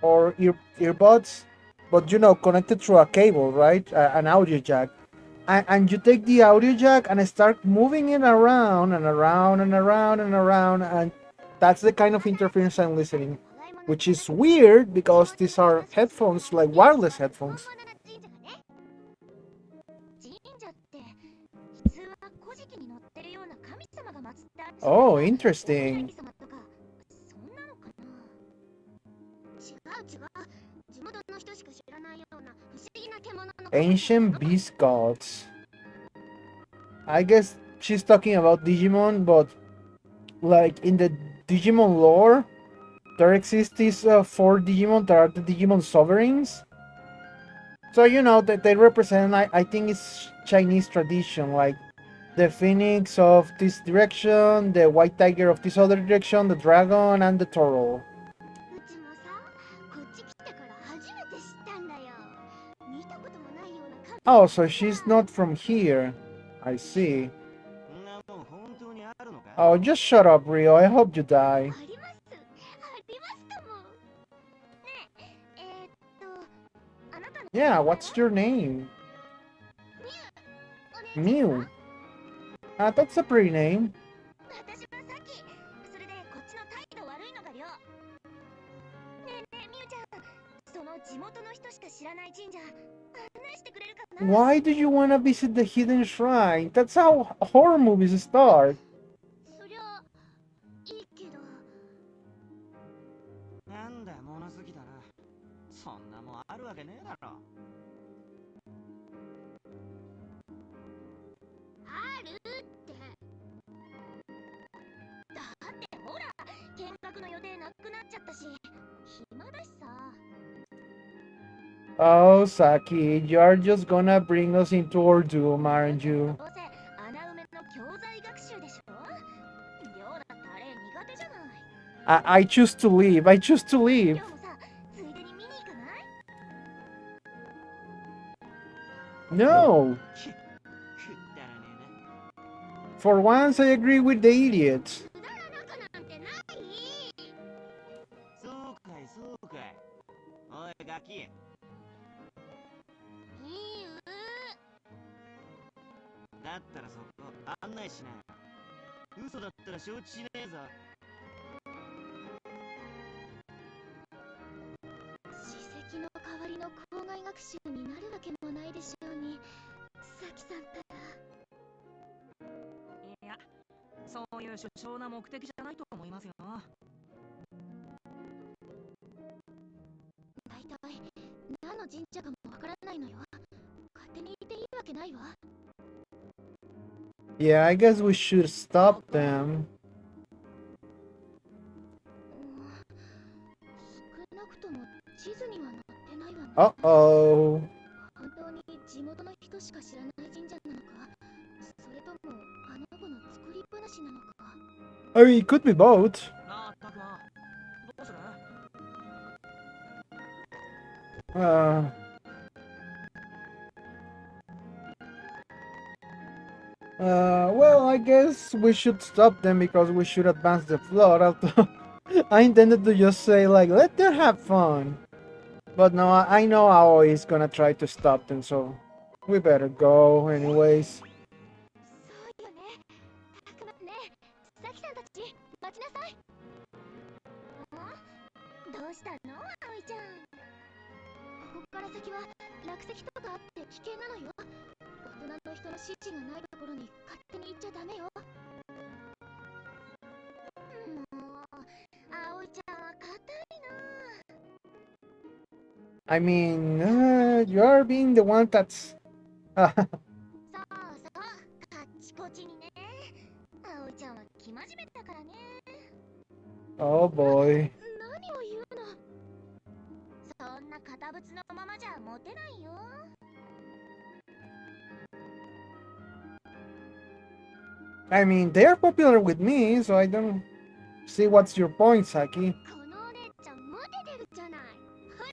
or earbuds, but you know connected through a cable, right? An audio jack, and you take the audio jack and start moving it around and around and around and around, and that's the kind of interference I'm listening, which is weird because these are headphones, like wireless headphones. 神社って普通は古事記に載ってるような神様が祀ってある。 Oh, お interesting. 神様とかそんなのかな。違う。地元の人しか知らないような不思議な獣の。 Ancient beast gods. I guess she's talking about Digimon, but like in the Digimon lore, there exist these 4 Digimon that are the Digimon sovereigns. So you know that they represent, I think it's Chinese tradition, like the phoenix of this direction, the white tiger of this other direction, the dragon, and the turtle. うちもさ、こっち来てから初めて知ったんだよ。見たこともないような神。 Oh, so she's not from here. I see. んなもん本当にあるのか。 Oh, just shut up, Rio. I hope you die. ありますかも。ねえ、あなたの。 Yeah, what's your name? お姉ちゃんは。 Mew. That's a pretty name. 私はさっきそれでこっちの態度悪いのがりょう。ねえみゆちゃん、その地元の人しか知らない神社案内してくれるかな。 Why do you want to visit the hidden shrine? That's how horror movies start. そりゃいいけど。なんだ物好きだな。そんなもんあるわけねえだろ。あるって。だってほら、見学の予定なくなっちゃったし、暇だしさ。 Oh, Saki, you're just gonna bring us into our doom, aren't you? どうせ穴埋めの教材学習でしょ。りょうだってあれ苦手じゃない。 I choose to leave. I choose to り leave. ょうもさ、ついでに見に行かない？ No. くだらねえな。 For once, I agree with the idiots. くだらなくなんてないよ。ガキ。いいうだったらそこ案内しなよ。嘘だったら承知しねえぞ。史跡の代わりの校外学習になるわけもないでしょうに、サキさんたら。いや、そういう主張な目的じゃないと思いますよ。大体何の神社かもわからないのよ。勝手にいていいわけないわ。 Yeah, I guess we should stop them. 少なくとも地図には載ってないわね。Uh-oh. 本当に地元の人しか知らない神社なのか、それともあの子の作り話なのか。 I mean, it could be both. なあ、タクはどうする？ Uh, well, I guess we should stop them because we should advance the plot. Although I intended to just say, like, let them have fun. But no, I know Aoi is gonna try to stop them, so we better go anyways. そうよね。たくまねえ、サキさんたち待ちなさい。どうしたの、葵ちゃん。ここから先は落石とかあって危険なのよ。大人の人の指示がないところに勝手に行っちゃダメよ。もう葵ちゃんは硬いな。 I mean, you're being the one that's... そうそう、カッチコチにね。葵ちゃんは生真面目だからね。Oh boy. 何を言うの。そんな堅物のままじゃモテないよ。I mean, they are popular with me, so I don't see what's your point, Saki. このお姉ちゃんモテてるじゃない。ほら、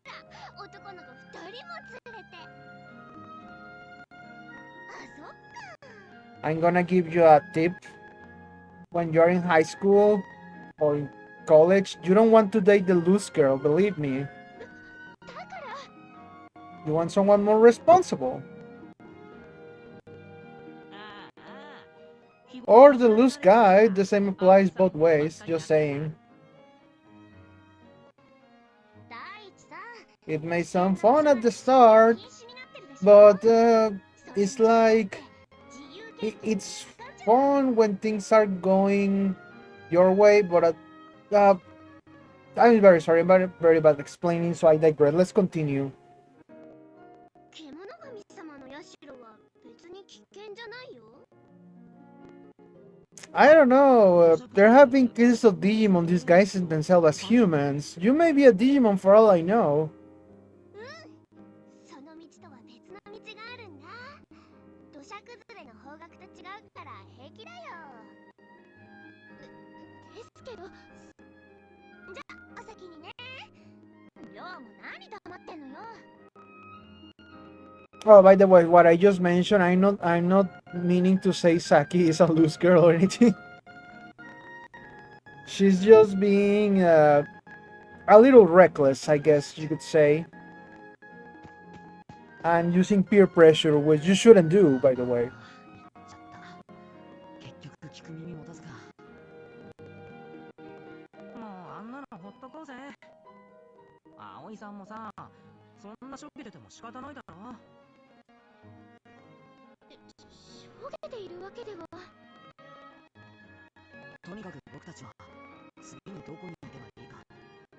男の子2人も連れて。あ、そっか。 I'm gonna give you a tip. When you're in high school or in college, you don't want to date the loose girl, believe me. だから You want someone more responsible. ああ、 Or the loose guy, the same applies both ways, just saying. 第一さ、 It may sound fun at the start, 禁止になってるでしょ。 but それに it's よって like 自由権 it's fun when things are going your way, but I'm very sorry, I'm very bad at explaining, so I digress. Let's continue. 獣神様の社は別に危険じゃないよ。 I don't know, there have been cases of Digimon disguising themselves as humans. You may be a Digimon for all I know. その道とは別の道があるんだ。土砂崩れの方角と違うから平気だよ。ですけど、じゃあお先にね。りょうも何黙ってんのよ。 Oh, by the way, what I just mentioned, I'm not meaning to say Saki is a loose girl or anything. She's just being a little reckless, I guess you could say. And using peer pressure, which you shouldn't do, by the way. 結局聞く耳持たずか。もうあんなのほっとこうぜ。葵さんもさ、そんなしょげてても仕方ないだろ。しょげているわけでは。とにかく僕たちは次にどこに行けばいいか、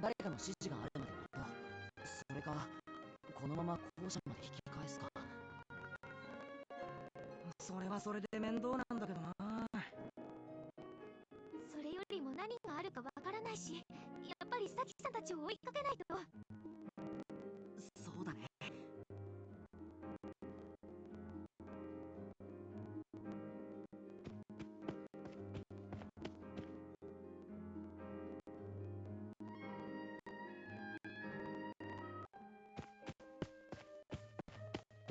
誰かの指示があるまで待とう。それかこのまま校舎まで引き返すか。それはそれで面倒なんだけどな。それよりも何があるかわからないし、やっぱりサキさんたちを追いかけないと。そうだね。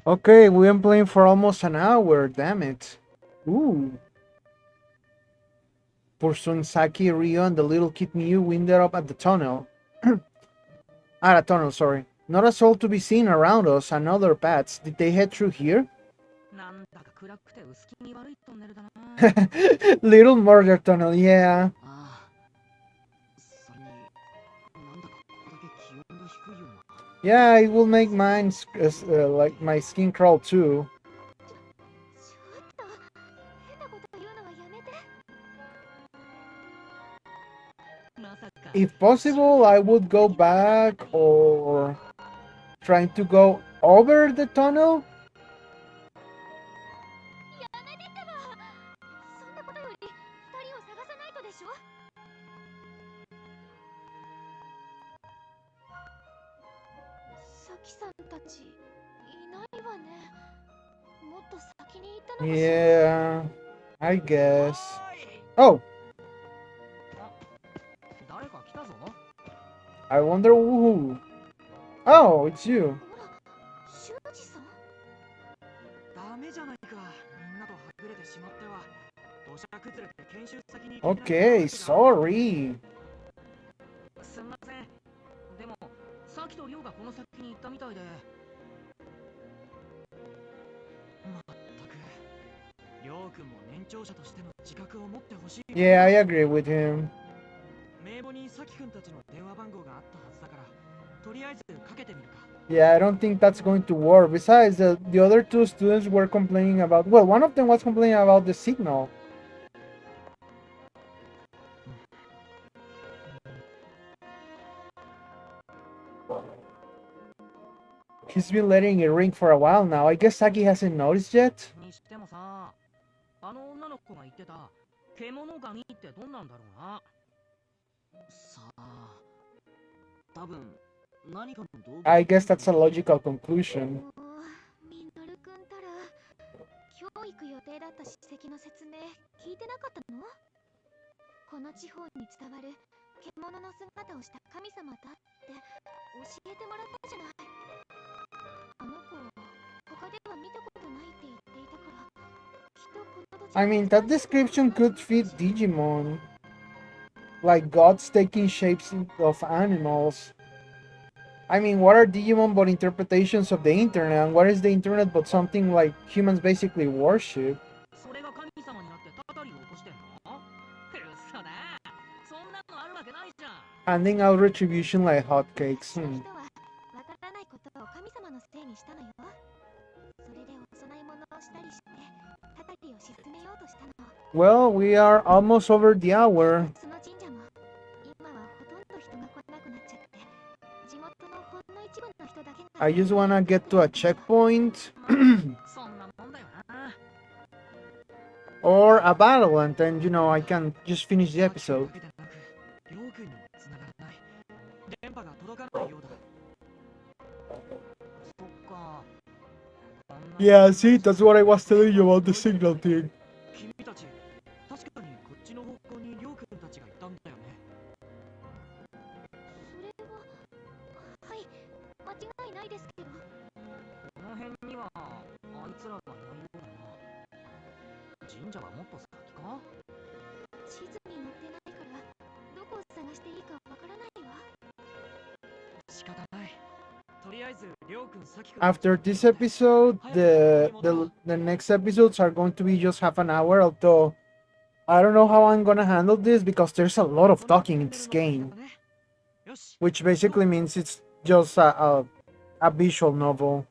Okay, we've been playing for almost an hour, damn it. Ooh. Pursuing Saki, Ryo, and the little kid Miyu, we ended up at the tunnel. At a tunnel, sorry. Not a soul to be seen around us and other paths. Did they head through here? なんだか暗くて薄気味悪いトンネルだな。Little murder tunnel, yeah. ああ。それに、なんだかここだけ気温が低いような。Yeah, it will make mine like my skin crawl too. ちょっと変なこと言うのはやめて。まさか。 If possible, I would go back or trying to go over the tunnel. やめてってば。そんなことより2人を探さないとでしょ。サキさんたちいないわね。もっと先に行ったのかしら。 Yeah, I guess. おーい。 Oh, あ、誰か来たぞ。 I wonder who. Oh, it's you. ほら、修二さん。ダメじゃないか。みんなとはぐれてしまっては。土砂崩れで研修先に行けてな Okay, いわけだ。sorry. すんません。でも、さきとりょうがこの先に行ったみたいで。まったく。りょうくんも年長者としての自覚を持ってほしい。 Yeah, I agree with him. 名簿にさきくんたちの電話番号があったはずだから、とりあえずかけてみるか。 Yeah, I don't think that's going to work. Besides, the other two students were complaining about. Well, one of them was complaining about the signal. He's been letting it ring for a while now. I guess Saki hasn't noticed yet. にしてもさ、あの女の子が言ってた獣神ってどんなんだろうな。さあ、多分何かの道具。 I guess that's a logical conclusion. ミノルくんたら今日行く予定だった史跡の説明聞いてなかったの？この地方に伝わる獣の姿をした神様だって教えてもらったじゃない。あの子他では見たことないって言っていたから、きっとこの土地 I mean, that description could fit Digimon. Like gods taking shapes of animals. I mean, what are Digimon but interpretations of the internet? And what is the internet but something like humans basically worship? それが神様になってたたりを起こしてんの？嘘だ。そんなのあるわけないじゃん。 Handing out retribution like hotcakes. 人はわからないことを神様のせいにしたのよ。それでお供え物をしたりしてたたりを沈めようとしたの。 Well, we are almost over the hour. その神社も今はほとんど人が来なくなっちゃって、地元のほんの一部の人だけが I just wanna get to a checkpoint そんなもんだよな。 or a battle, and then, you know, I can just finish the episode. さきだけでなく、りょうくんにも繋がらない。電波が届かないようだ。そっか。 Yeah, see, that's what I was telling you about the signal thing. 君たち、確かにこっちの方向にりょうくんたちがいたんだよね。それははい間違いないですけど。この辺にはあいつらがいないようだな。神社はもっと先か？地図に載ってないからどこを探していいかわからないわ。仕方ない。とりあえずりょうくん、さきくん。 After this episode, the next episodes are going to be just half an hour, although I don't know how I'm gonna handle this because there's a lot of talking in this game, よし。 which basically means it's just a visual novel.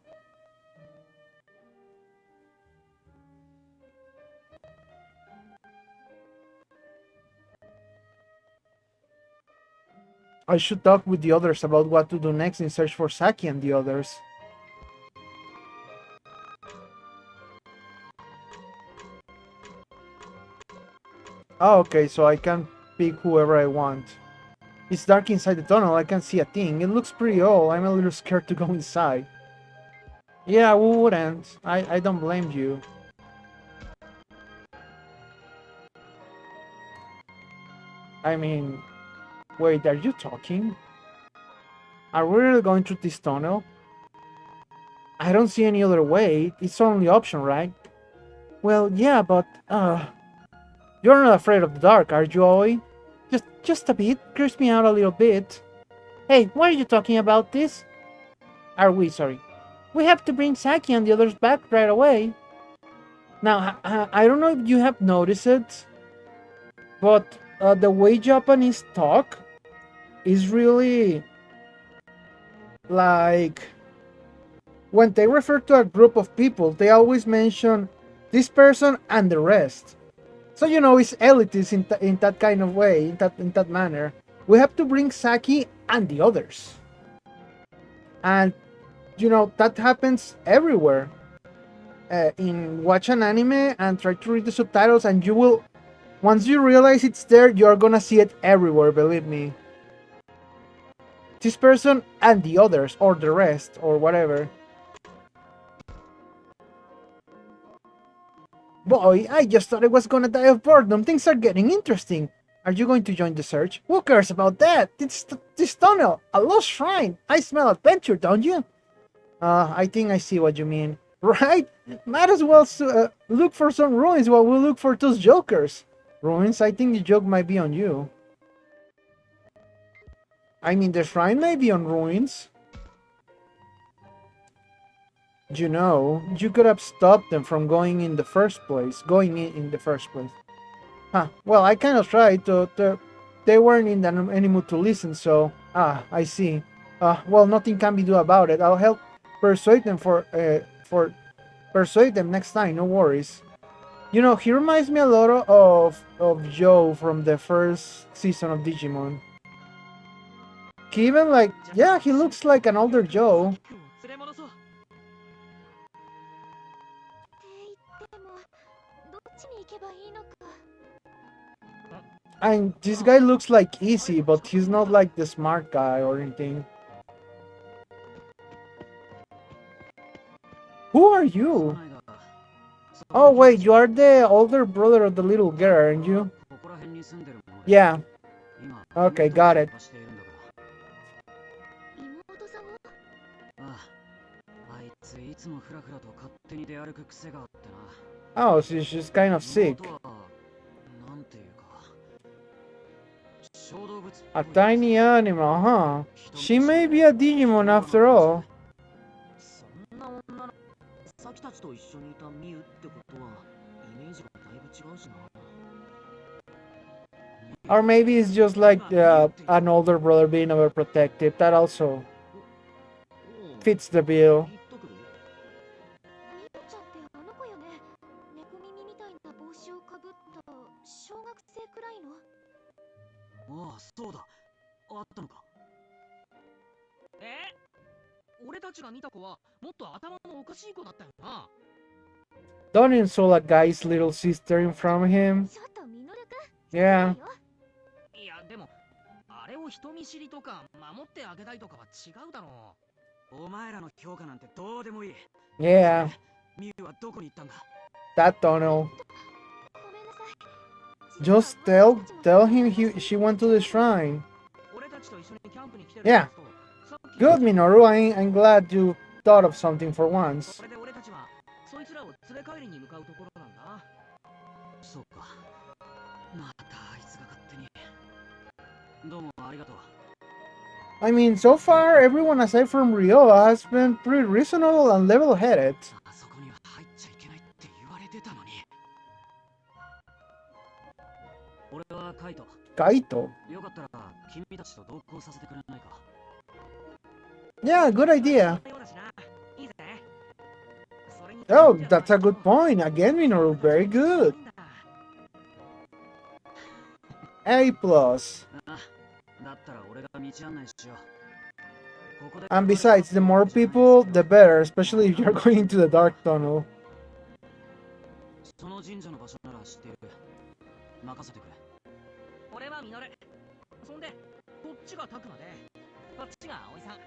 I should talk with the others about what to do next in search for Saki and the others. Oh, okay, so I can pick whoever I want. It's dark inside the tunnel, I can't see a thing. It looks pretty old, I'm a little scared to go inside. Yeah, we wouldn't. I don't blame you. I mean, wait, are you talking? Are we really going through this tunnel? I don't see any other way. It's our only option, right? Well, yeah, but, you're not afraid of the dark, are you, Aoi? Just a bit. Creeps me out a little bit. Hey, why are you talking about this? Are we, sorry. We have to bring Saki and the others back right away. Now, I don't know if you have noticed it, but the way Japanese talk is really like when they refer to a group of people, they always mention this person and the rest. So you know it's elitist in that kind of way, in that manner. We have to bring Saki and the others, and you know that happens everywhere. In watch an anime and try to read the subtitles, and you will once you realize it's there, you're gonna see it everywhere. Believe me. This person and the others, or the rest, or whatever. Boy, I just thought I was gonna die of boredom. Things are getting interesting. Are you going to join the search? Who cares about that? It's this tunnel, a lost shrine. I smell adventure, don't you? I think I see what you mean. Right? Might as well look for some ruins while we look for those jokers. Ruins? I think the joke might be on you. I mean, the shrine may be on ruins. You know, you could have stopped them from going in the first place. Going in the first place. Huh. Well, I kind of tried they weren't in any mood to listen, so... I see. Well, nothing can be done about it. I'll help persuade them persuade them next time, no worries. You know, he reminds me a lot of Joe from the first season of Digimon. He even like... Yeah, he looks like an older Joe. 連れ戻そう。って言ってもどっちに行けばいいのか。 And this guy looks like easy, but he's not like the smart guy or anything. Who are you? Oh wait, you are the older brother of the little girl, aren't you? Yeah. Okay, got it. 妹さんを。ああ、あいついつもフラフラと勝手に出歩く癖があってな。 Oh, so she's kind of sick. 妹はなんていうか、小動物っぽい。 A tiny animal, huh? She may be a Digimon after all. そんな女のさきたちと一緒にいたミュウってことはイメージがだいぶ違うしな。 Or maybe it's just like an older brother being overprotective. That also fits the bill. 言っとく？みゆちゃんってあの子よね。猫耳みたいな帽子をかぶった小学生くらいの。ああ、そうだ。あったのか。俺たちが見た子はもっと頭のおかしい子だったよな。 Don't insult a guy's little sister in front of him. ちょっとミノルくん。 Yeah. いやでもあれを人見知りとか守ってあげたいとかは違うだろお前らの評価なんてどうでもいい。 Yeah. ミュウはどこに行ったんだ。 That tunnel. ごめんなさい。 Just tell him she went to the shrine. う。俺たちと一緒にキャンプに来てる Yeah. やつとさっき Good, Minoru. I'm glad you thought of something for once. それで俺たちはそいつらを連れ帰りに向かうところなんだ。そうか。またあいつが勝手に。どうもありがとう。 I mean, so far, everyone aside from Ryo has been pretty reasonable and level-headed. あそこには入っちゃいけないって言われてたのに。俺はカイト。 Kaito. よかったら君たちと同行させてくれないか。 Yeah, good idea. ようだしな。いいぜ。それに Oh, that's a good point. Again, Minoru, very good. A+. あ、だったら俺が道案内しよう。ここで And besides, the more people, the better, especially if you're going into the dark tunnel. その神社の場所なら知っている。任せてくれ。俺はミノル。そんでこっちがタクマでこっちが葵さん。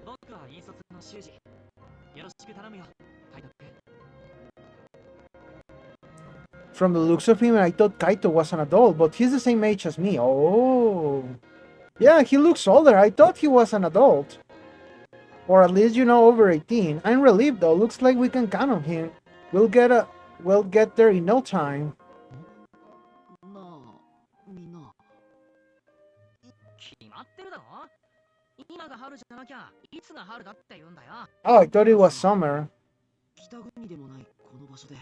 僕は引率の修二。よろしく頼むよ。カイト君。 From the looks of him, I thought Kaito was an adult, but he's the same age as me. Oh. Yeah, he looks older. I thought he was an adult. Or at least, you know, over 18. I'm relieved though. Looks like we can count on him. We'll get there in no time. なあ、みんな。決まってるだろ。今が春じゃなきゃいつが春だって言うんだよ。 Oh, I thought it was summer. 北国でもないこの場所で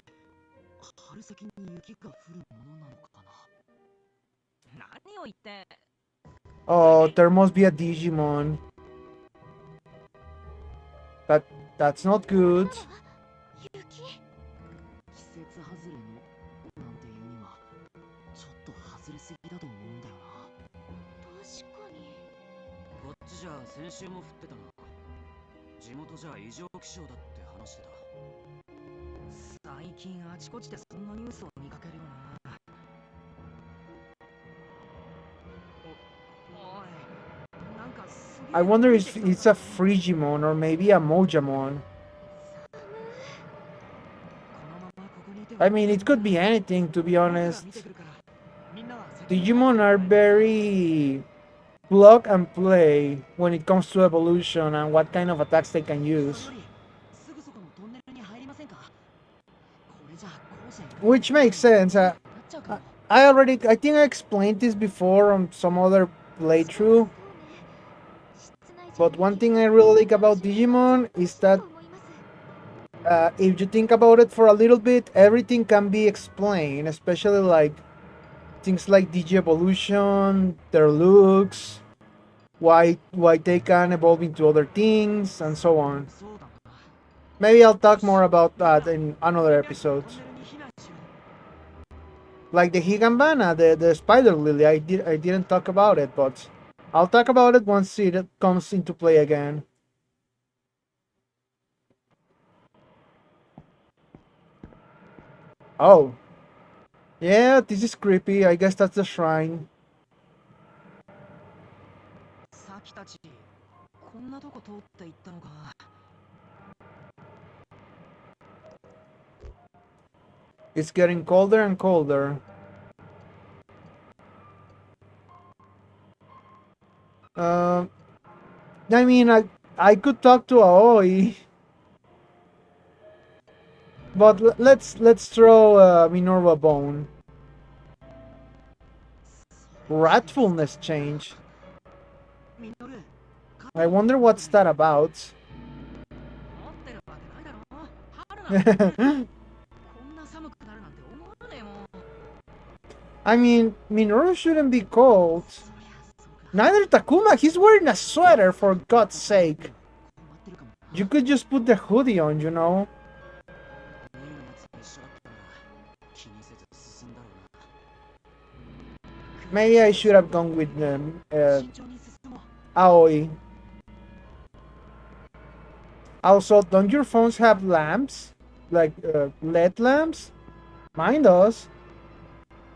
春先に雪が降るものなのかな。何を言って。 Oh, there must be a Digimon. That's not good. 雪。季節外れのなんていうにはちょっと外れすぎだと思うんだよな。確かに。こっちじゃ先週も降ってたな。地元じゃ異常気象だって話してた。最近あちこちでそんなニュースを見かけるよな。おい、なんかすげえ I wonder if it's a Frigimon or maybe a Mojamon. I mean, it could be anything, to be honest. Digimon are very plug and play when it comes to evolution and what kind of attacks they can use. Which makes sense. I think I explained this before on some other playthrough. But one thing I really like about Digimon is that if you think about it for a little bit, everything can be explained, especially like things like Digi-evolution, their looks, why they can evolve into other things, and so on. Maybe I'll talk more about that in another episode. Like the Higambana, the Spider Lily, I didn't talk about it, but I'll talk about it once it comes into play again. Oh. Yeah, this is creepy. I guess that's the shrine. It's getting colder and colder. I mean, I could talk to Aoi, but let's throw Minerva a bone. Wrathfulness change. I wonder what's that about. I mean, Minoru shouldn't be cold. Neither Takuma, he's wearing a sweater, for God's sake. You could just put the hoodie on, you know? Maybe I should have gone with Aoi. Also, don't your phones have lamps? Like LED lamps? Mine does.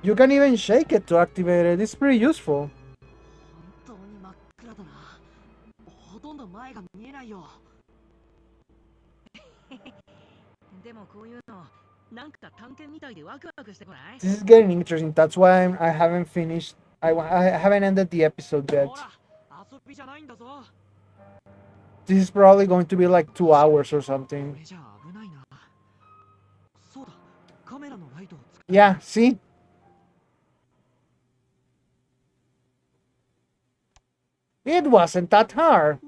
You can even shake it to activate it. It's pretty useful. This is getting interesting. That's why I haven't finished. I haven't ended the episode yet. This is probably going to be like 2 hours or something. Yeah, see? It wasn't that hard.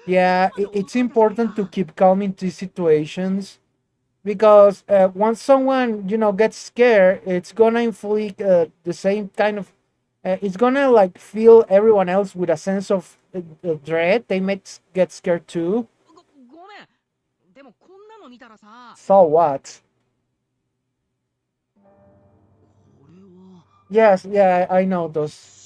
Yeah, it's important to keep calm in these situations because once someone, gets scared, it's gonna inflict the same kind of it's gonna like fill everyone else with a sense of dread. They might get scared too. So what? Yes, yeah, I know those.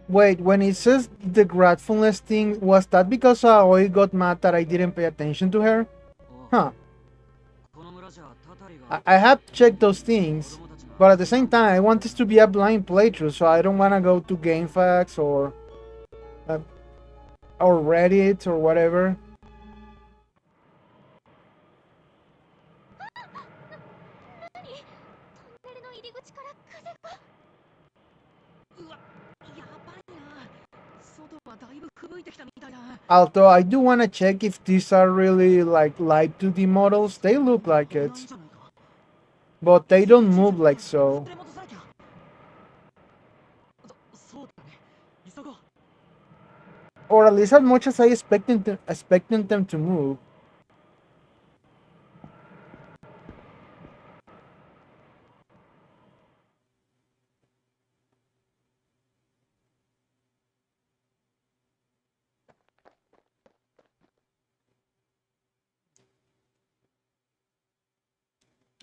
Wait, when it says the gratefulness thing, was that because Aoi got mad that I didn't pay attention to her? Huh. I have to check those things, but at the same time, I want this to be a blind playthrough, so I don't want to go to GameFAQs or Reddit or whatever. Although I do want to check if these are really like live 2D models. They look like it, but they don't move like so. そうだね。急ごう。 Or at least as much as I expecting them to move.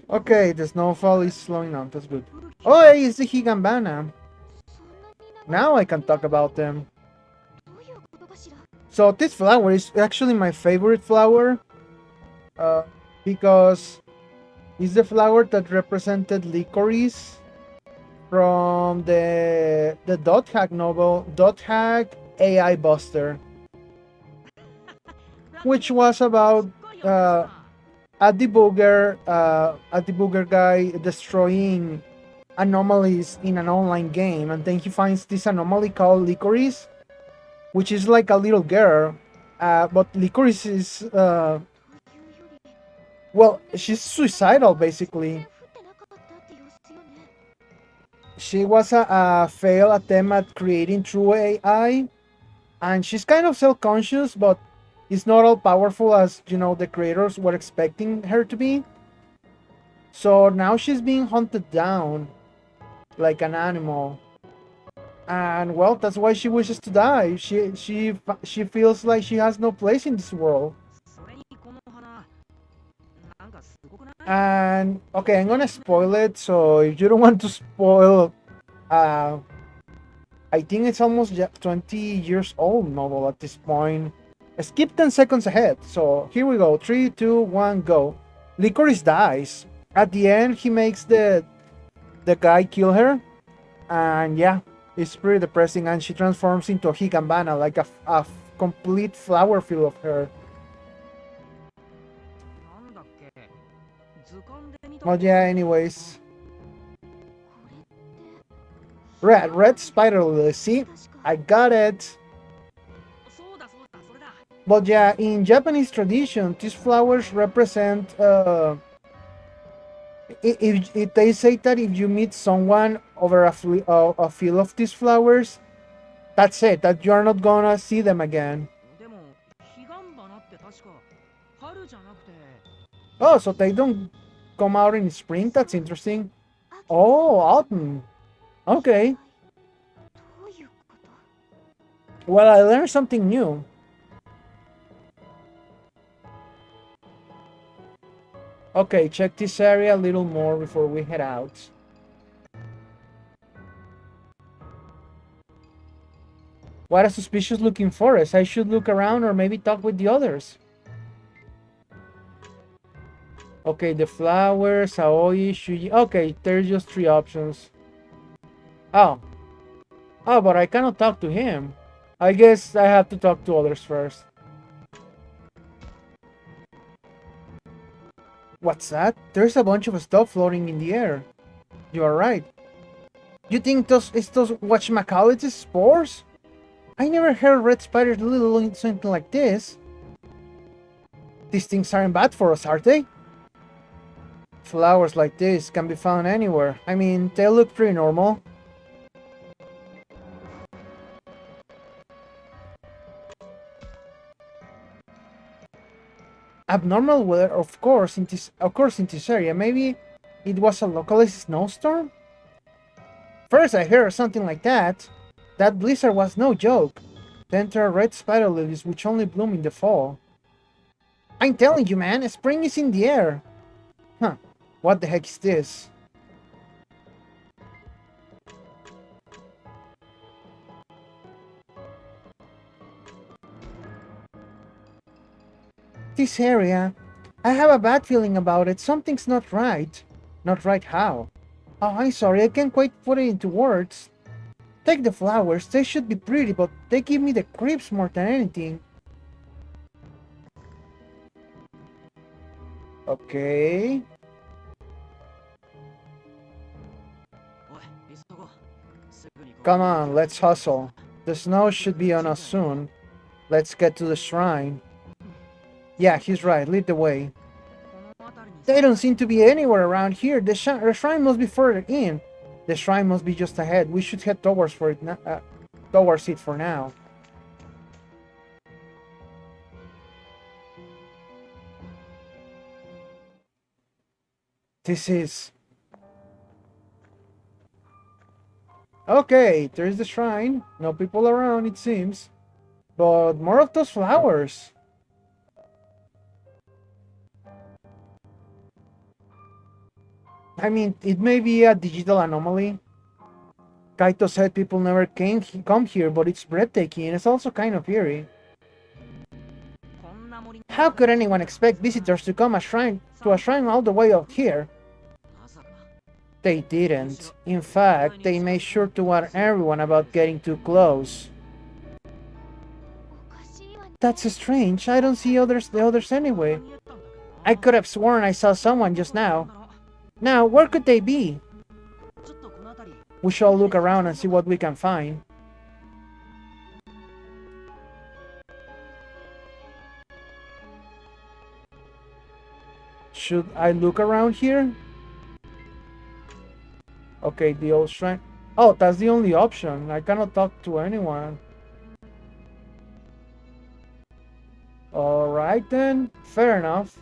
Okay, the snowfall is slowing down. That's good. Oh, hey, it's the Higambana. Now I can talk about them. どういうことかしら。 So this flower is actually my favorite flower, uh, because it's the flower that represented licorice from the Dot Hack novel, Dot Hack AI Buster, which was about a debugger guy destroying anomalies in an online game, and then he finds this anomaly called licorice, which is like a little girl, but licorice is というより well, she's suicidal basically. 降ってなかったって様子よね。 She was a failed attempt at creating true AI, and she's kind of self-conscious, but is not all powerful as the creators were expecting her to be. So now she's being hunted down like an animal, and well, that's why she wishes to die. She feels like she has no place in this world. それにこの花、なんかすごくない？ And okay, I'm gonna spoil it. So if you don't want to spoil, I think it's almost 20 years old novel at this point. Skip 10 seconds ahead. So here we go. 3, 2, 1, go. Licorice dies. At the end, he makes the guy kill her, and yeah, it's pretty depressing. And she transforms into a Higambana, like a complete flower field of her. なんだっけ？図鑑で見た。 But yeah, anyways, これって red spider lily. See, 確か I got it. そうだそうだ、それだ。 But yeah, in Japanese tradition, these flowers represent. If they say that if you meet someone over a field of these flowers, that's it. That you are not gonna see them again. でも、彼岸花って確か春じゃなくて。 Oh, so they don't come out in spring. That's interesting. Oh, autumn. Okay. どういうこと？ Well, I learned something new. Okay, check this area a little more before we head out. What a suspicious looking forest. I should look around or maybe talk with the others. Okay, the flowers, Aoi, Shuji. Okay, there's just 3 options. Oh. Oh, but I cannot talk to him. I guess I have to talk to others first. What's that? There's a bunch of stuff floating in the air. You are right. You think it's those whatchamacallits spores? I never heard red spiders doing something like this. These things aren't bad for us, are they? Flowers like this can be found anywhere. I mean, they look pretty normal. Abnormal weather, of course, in this area. Maybe it was a localized snowstorm? First I heard something like that. That blizzard was no joke. Then there are red spider lilies which only bloom in the fall. I'm telling you, man, spring is in the air. Huh, what the heck is this? This area, I have a bad feeling about it. Something's not right. Not right how? Oh, I'm sorry, I can't quite put it into words. Take the flowers, they should be pretty, but they give me the creeps more than anything. Okay. おい、急ごう。すぐにここ Come on, let's hustle. The snow should be on us soon. Let's get to the shrine. Yeah, he's right. Lead the way. この辺りに They don't seem to be anywhere around here. The shrine must be further in. The shrine must be just ahead. We should head towards it for now. This is... Okay, there's the shrine. No people around, it seems. But more of those flowers. I mean, it may be a digital anomaly. Kaito said people never come here, but it's breathtaking and it's also kind of eerie. こんな森 How could anyone expect visitors to come to a shrine all the way out here? まさか They didn't. In fact, they made sure to warn everyone about getting too close. おかしいわね。 That's strange. I don't see the others anyway. 見えたんだけどな I could have sworn I saw someone just なん now. だろう Now, where could they be? ちょっとこの辺り We shall look around and see what we can find. Should I look around here? Okay, the old shrine. Oh, that's the only option. I cannot talk to anyone. Alright then, fair enough.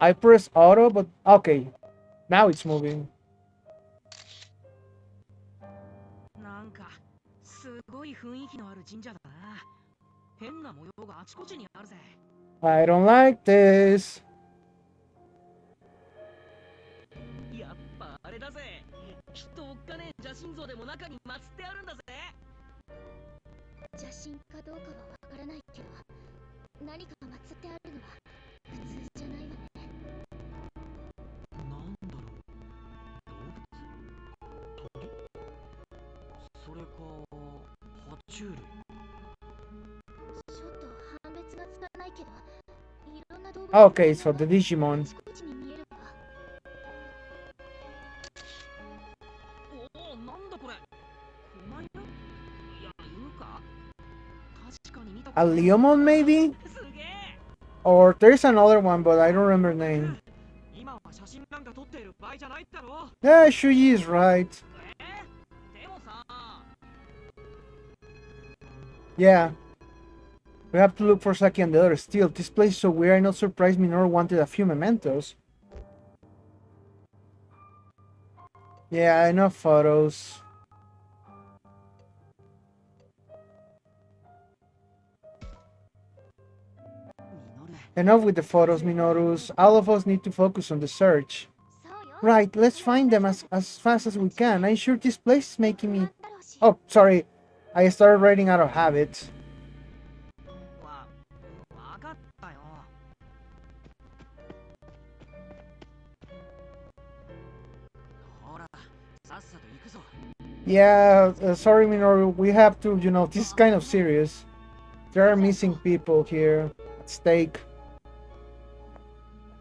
I press auto, but okay. Now it's moving. なんかすごい雰囲気のある神社だな変な模様があちこちにあるぜ I don't like this. やっぱあれだぜきっとおっかねえ邪神像でも中に祀ってあるんだぜ邪神かどうかはわからないけど、何か祀ってあるのは普通じゃないわね。なんだろう。動物？鳥？それか爬虫類？ちょっと判別がつかないけど、いろんな動物 Okay, so the Digimon. あちこちに見えるわ。おおなんだこれ狛犬いや犬か確かに見たこと A ない Leomon, maybe? すげえ Or there's another one, but I don't remember the name. 今は写真なんか撮っている場合じゃないだろ Yeah, Shuji is right. でもさ Yeah. We have to look for Saki and the others. Still, this place is so weird. I'm not surprised Minoru wanted a few mementos. Yeah, enough photos. Enough with the photos, Minorus. All of us need to focus on the search. そうよ。 Right, let's find them as fast as we can. I'm sure this place is making me... なんだろうし Oh, sorry. I started writing out of habit. わかったよ ほらさっさと行くぞ Yeah, sorry, Minoru. We have to, this is kind of serious. There are missing people here at stake.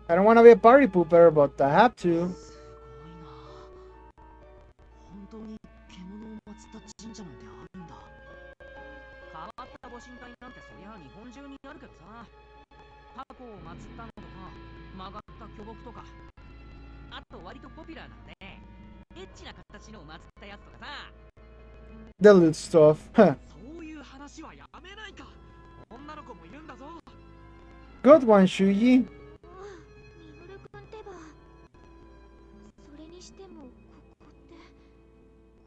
I don't want to be a party pooper, but I have to. すごいな。本当に獣を祀った神社なんてあるんだ。変わったご神体なんてそりゃ日本中にあるけどさタコを祀ったのとか曲がった巨木とかあと割とポピュラーなんでエッチな形のを祀ったやつとかさ The loot stuff. Huh. そういう話はやめないか女の子もいるんだぞ Good one, Shuji. ああ、ミノル君ってば。それにしても、ここって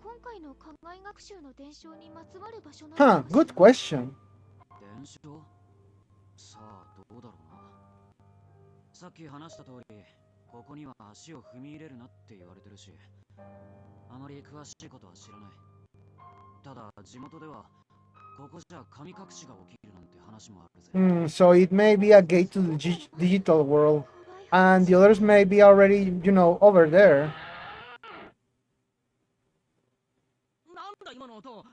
今回の課外学習の伝承にまつわる場所なの Huh, かしら good question. 伝承？さあどうだろうな。さっき話した通り、ここには足を踏み入れるなって言われてるし、あまり詳しいことは知らない。ただ地元ではここじゃ神隠しが起きるなんて話もあるぜ。So it may be a gate to the digital world. And the others may be already, over there. なんだ今の音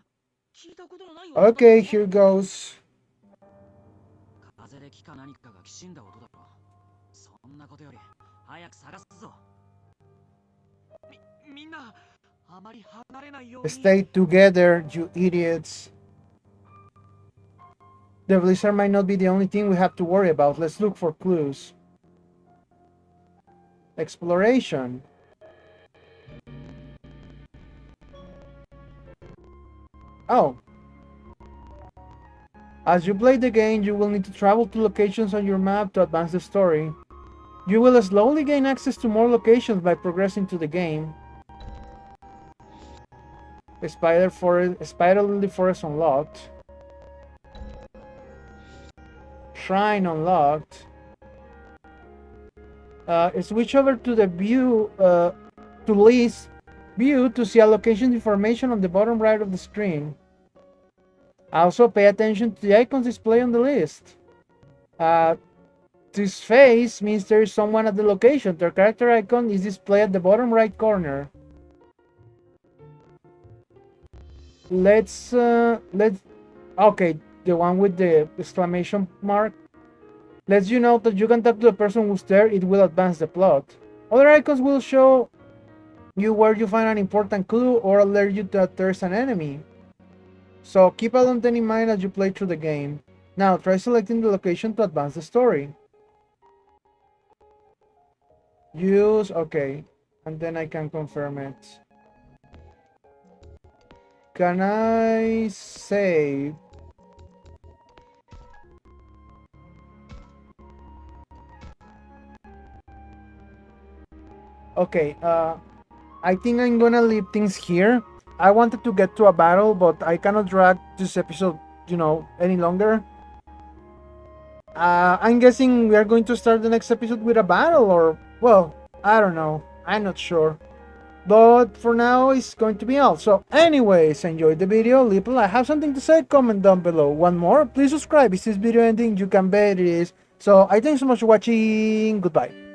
聞いたことのない音だ Okay, here goes. 石か何かがきしんだ音だろ。そんなことより早く探すぞ。みんなあまり離れないように。 Stay together, you idiots. The blizzard might not be the only thing we have to worry about. Let's look for clues. Exploration. Oh. As you play the game, you will need to travel to locations on your map to advance the story. You will slowly gain access to more locations by progressing to the game. Spider Lily Forest unlocked. Shrine unlocked. Switch over to the view to list view to see allocation information on the bottom right of the screen. Also pay attention to the icons displayed on the list. This face means there is someone at the location. Their character icon is displayed at the bottom right corner. Let's okay, the one with the exclamation mark lets you know that you can talk to the person who's there. It will advance the plot. Other icons will show you where you find an important clue or alert you that there's an enemy. So keep all of them in mind as you play through the game. Now try selecting the location to advance the story. Use, okay, and then I can confirm it. Can I save? Okay, I think I'm gonna leave things here. I wanted to get to a battle, but I cannot drag this episode, any longer. I'm guessing we are going to start the next episode with a battle, or, well, I don't know. I'm not sure. But for now, it's going to be all. So anyways, enjoy the video. Leave a like. Have something to say? Comment down below. One more? Please subscribe. Is this video ending? You can bet it is. So I thank you so much for watching. Goodbye.